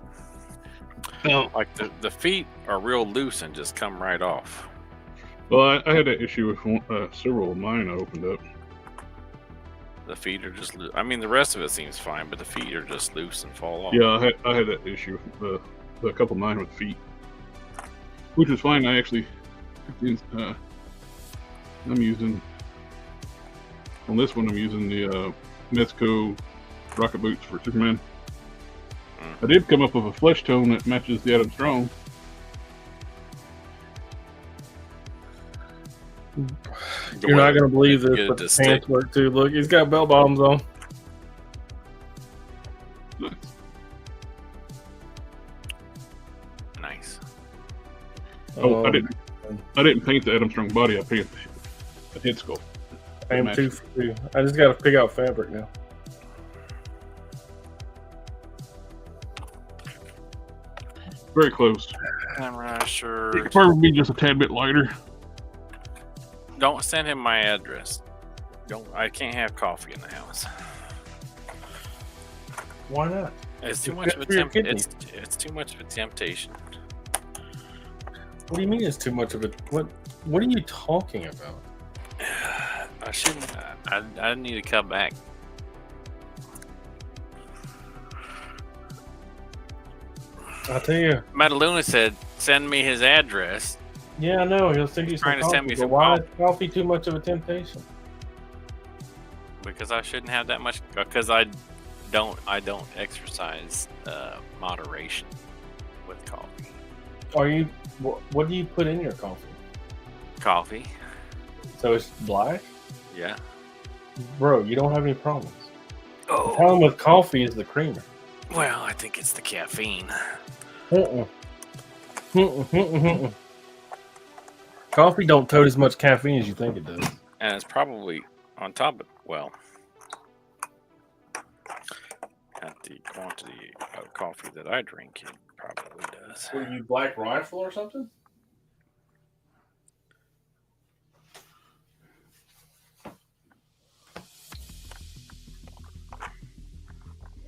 No. Like the feet are real loose and just come right off. Well, I had that issue with several of mine I opened up. The feet are just I mean, the rest of it seems fine, but the feet are just loose and fall off. Yeah, I had that issue with a couple of mine with feet, which is fine. I actually, I'm using, on this one, I'm using the Mezco rocket boots for Superman. I did come up with a flesh tone that matches the Adam Strong. You're not going to believe this, Get it but to the stick. pants work too. Look, he's got bell bottoms on. Nice. Oh, I didn't paint the Adam Strong body. I painted the head sculpt. I am 2 for 2. I just got to pick out fabric now. Very close. I'm not sure. It could probably be just a tad bit lighter. Don't send him my address. I can't have coffee in the house. Why not? It's too It's much good of a for your kidneys. it's too much of a temptation. What do you mean it's too much of it? What are you talking about? I shouldn't. I need to come back. I'll tell you. Metaluna said, "Send me his address." Yeah, I know. He'll send you some Trying to send coffee, me but some why coffee. is coffee too much of a temptation? Because I shouldn't have that much. Because I don't exercise moderation with coffee. Are you? What do you put in your coffee? Coffee, So it's black, yeah. bro. You don't have any problems. The Oh problem with coffee is the creamer. well, I think it's the caffeine. Mm-mm. Mm-mm, mm-mm, mm-mm. Coffee don't tote as much caffeine as you think it does. And it's probably on top of, at the quantity of coffee that I drink, it probably does. What are you, Black Rifle or something?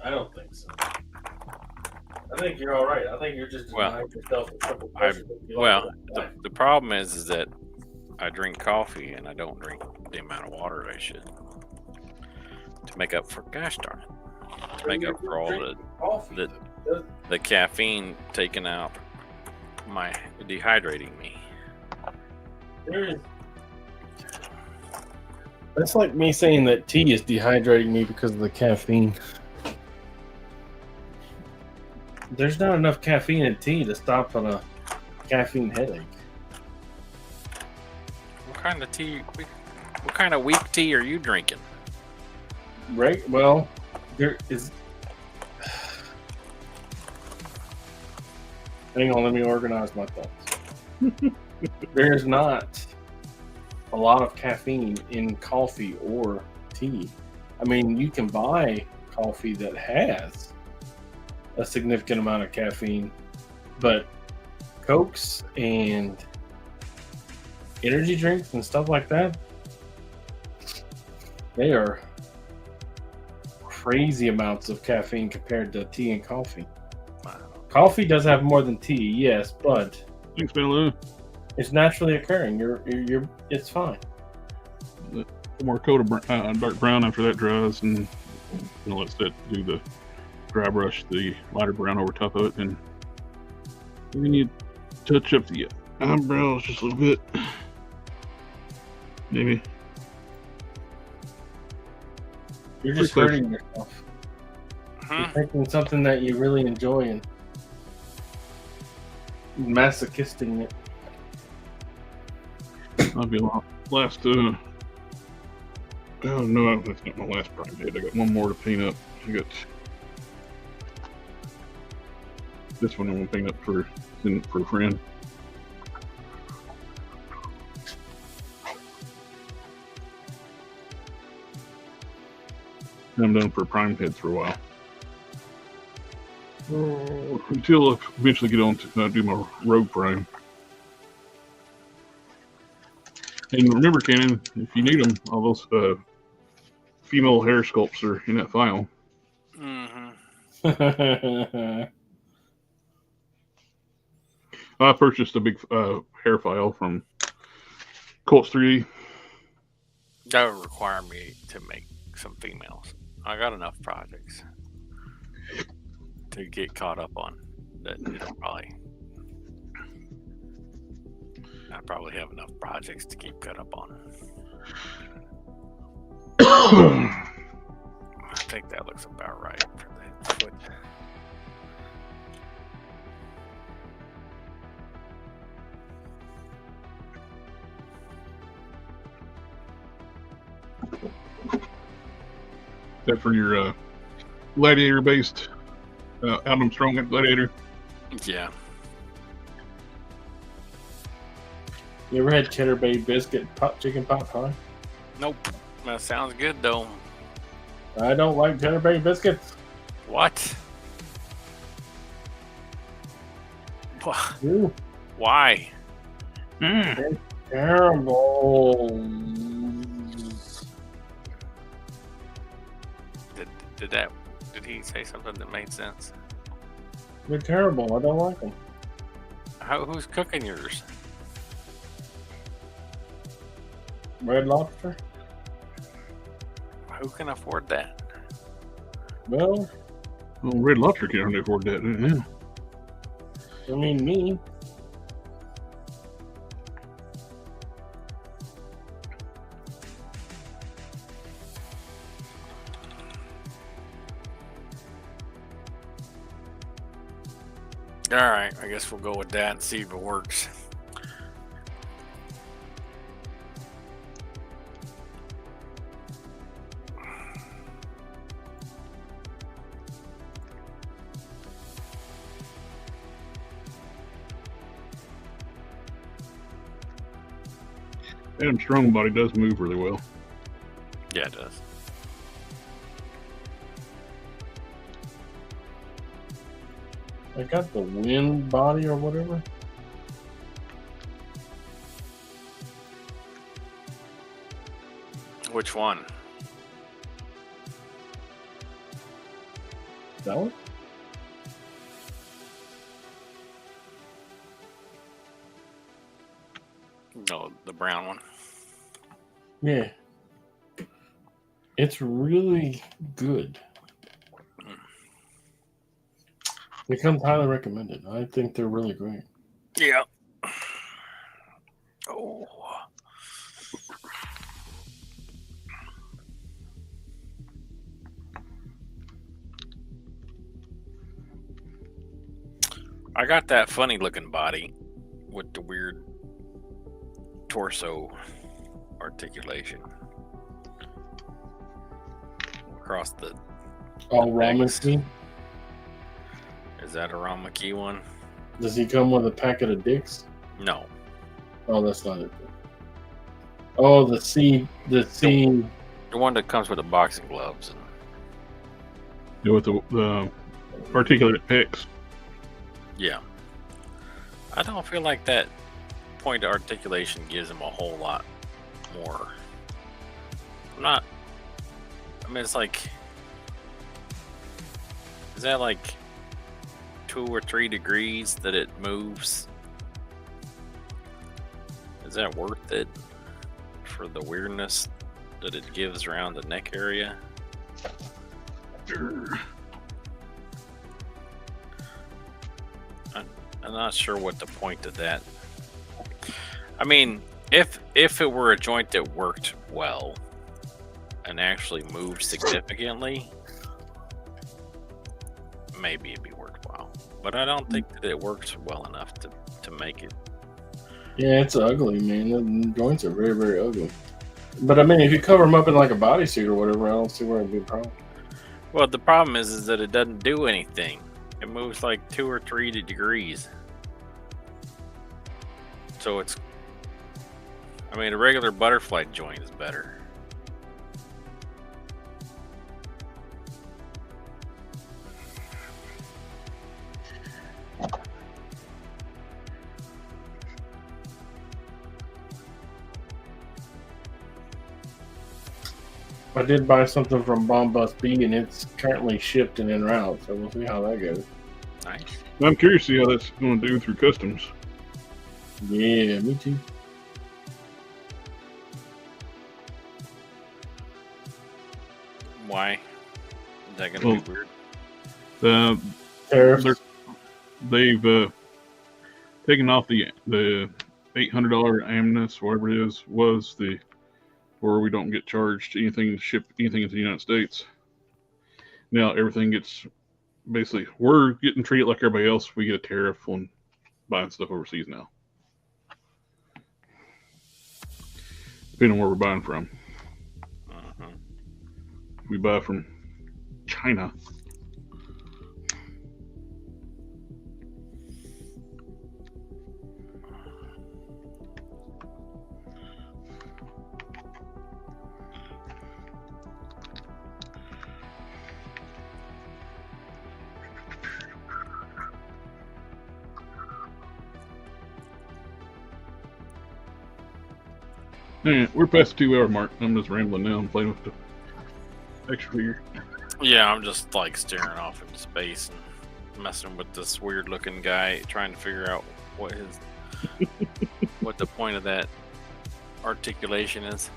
I don't think so. I think you're all right. I think you're just denying yourself a simple question. The problem is that I drink coffee and I don't drink the amount of water I should to make up for, gosh darn it, to make up for all the caffeine taking out dehydrating me. That's like me saying that tea is dehydrating me because of the caffeine. There's not enough caffeine in tea to stop on a caffeine headache. What kind of tea? What kind of weak tea are you drinking? Right? Well, there is. Hang on, let me organize my thoughts. There's not a lot of caffeine in coffee or tea. I mean, you can buy coffee that has a significant amount of caffeine, but Cokes and energy drinks and stuff like that, they are crazy amounts of caffeine compared to tea and coffee. Wow. Coffee does have more than tea, yes, but Thanks, Lou. it's naturally occurring. It's fine. More coat of dark brown after that dries, and let that do the dry brush the lighter brown over top of it, and we need to touch up the eyebrows just a little bit, maybe. You're just Pretty hurting yourself. Hmm? You're taking something that you really enjoy and masochisting it. I'll be last. Oh no, that's not my last project. I got one more to paint up. I got This one I'm gonna paint up for a friend. I'm done for prime heads for a while. Until I eventually get on to do my rogue prime. And remember, Cannon, if you need them, all those female hair sculpts are in that file. I purchased a big hair file from Colts 3D. That would require me to make some females. I got enough projects to get caught up on that. I probably have enough projects to keep caught up on. I think that looks about right for the foot. That for your gladiator-based Adam Strong gladiator. Yeah. You ever had Cheddar Bay biscuit chicken pot pie? Nope. That sounds good though. I don't like Cheddar Bay biscuits. What? Ooh, Why? they're terrible. Did he say something that made sense? They're terrible. I don't like them. Who's cooking yours? Red Lobster? Who can afford that? Well, Red Lobster can't afford that. Yeah. I mean, me. All right, I guess we'll go with that and see if it works. Adam Strong body does move really well. Yeah, it does. I got the wind body or whatever. Which one? That one? No, the brown one. Yeah. It's really good. They come highly recommended. I think they're really great. Yeah. Oh. I got that funny looking body with the weird torso articulation across the Ramen legs. key? Is that a Rama key one? Does he come with a packet of dicks? No. Oh, that's not it. Oh, the C. The one that comes with the boxing gloves. And Yeah, with the articulate pecs. yeah. I don't feel like that point of articulation gives him a whole lot more. I mean, it's like, is that like 2 or 3 degrees that it moves? Is that worth it for the weirdness that it gives around the neck area? I'm not sure what the point of that. I mean, if it were a joint that worked well and actually moved significantly, maybe it'd be worthwhile. But I don't think that it works well enough to make it. Yeah, it's ugly, man. The joints are very, very ugly. But I mean, if you cover them up in like a bodysuit or whatever, I don't see where it'd be a problem. Well, the problem is that it doesn't do anything. It moves like 2 or 3 degrees. So it's, I mean, a regular butterfly joint is better. I did buy something from Bombus B, and it's currently shipped and en route, so we'll see how that goes. Nice. I'm curious to see how that's going to do through customs. Yeah, me too. Why? Is that going to be weird? Tariffs. They've taken off the $800 amnesty, whatever it is, was the where we don't get charged anything to ship anything into the United States. Now everything gets basically, we're getting treated like everybody else. We get a tariff on buying stuff overseas now, depending on where we're buying from. We buy from China. Yeah, we're past the 2-hour mark. I'm just rambling now and playing with the extra figure. Yeah, I'm just like staring off into space and messing with this weird looking guy, trying to figure out what his what the point of that articulation is.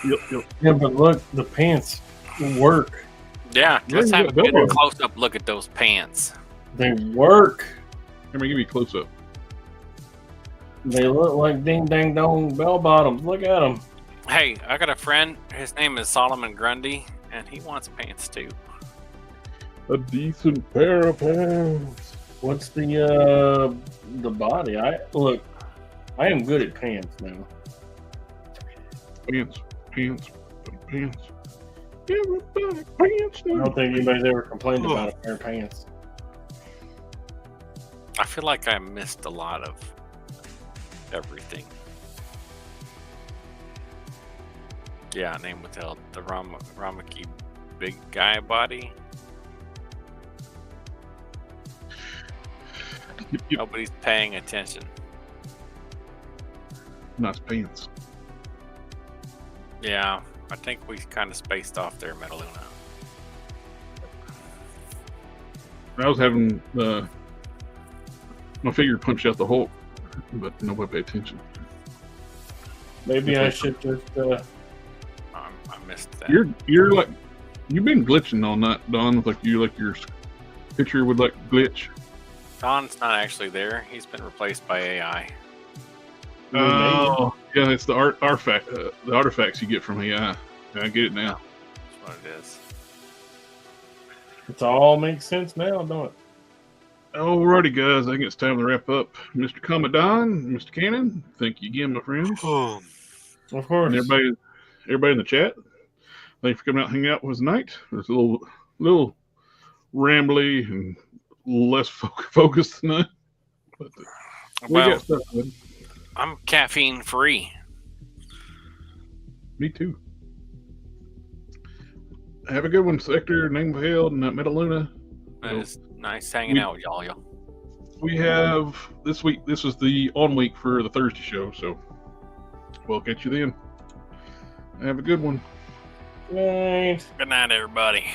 Yep. Yeah, but look, the pants work. Yeah, let's you have a got good bells. close up look at those pants. They work. Let me give you a close up. They look like ding dang dong bell bottoms. Look at them. Hey, I got a friend. His name is Solomon Grundy, and he wants pants too. A decent pair of pants. What's the body? I am good at pants now. Pants. Everybody pants. I don't think anybody's ever complained about a pair of pants. I feel like I missed a lot of everything. Yeah, name withheld. The Ramaki big guy body. Yep. Nobody's paying attention. Nice pants. Yeah, I think we kind of spaced off there, Metaluna. I was having my figure punch out the Hulk, but nobody paid attention. Maybe I should just. I missed that. You're like, you've been glitching all night, Don. With like your picture would like glitch. Don's not actually there. He's been replaced by AI. Oh, yeah, it's the artifacts you get from AI. I get it now. That's what it is. It all makes sense now, don't it? Alrighty, guys, I think it's time to wrap up. Mr. Commodon, Mr. Cannon, thank you again, my friends. Of course. And everybody in the chat, thanks for coming out and hanging out with us tonight. It was a little rambly and less focused tonight. But we Well, got stuff good. I'm caffeine free. Me too. Have a good one, Sector, Name Held, and Metaluna. It's nice hanging out with y'all. We have this week. This was the on week for the Thursday show, so we'll catch you then. Have a good one. Thanks. Good night, everybody.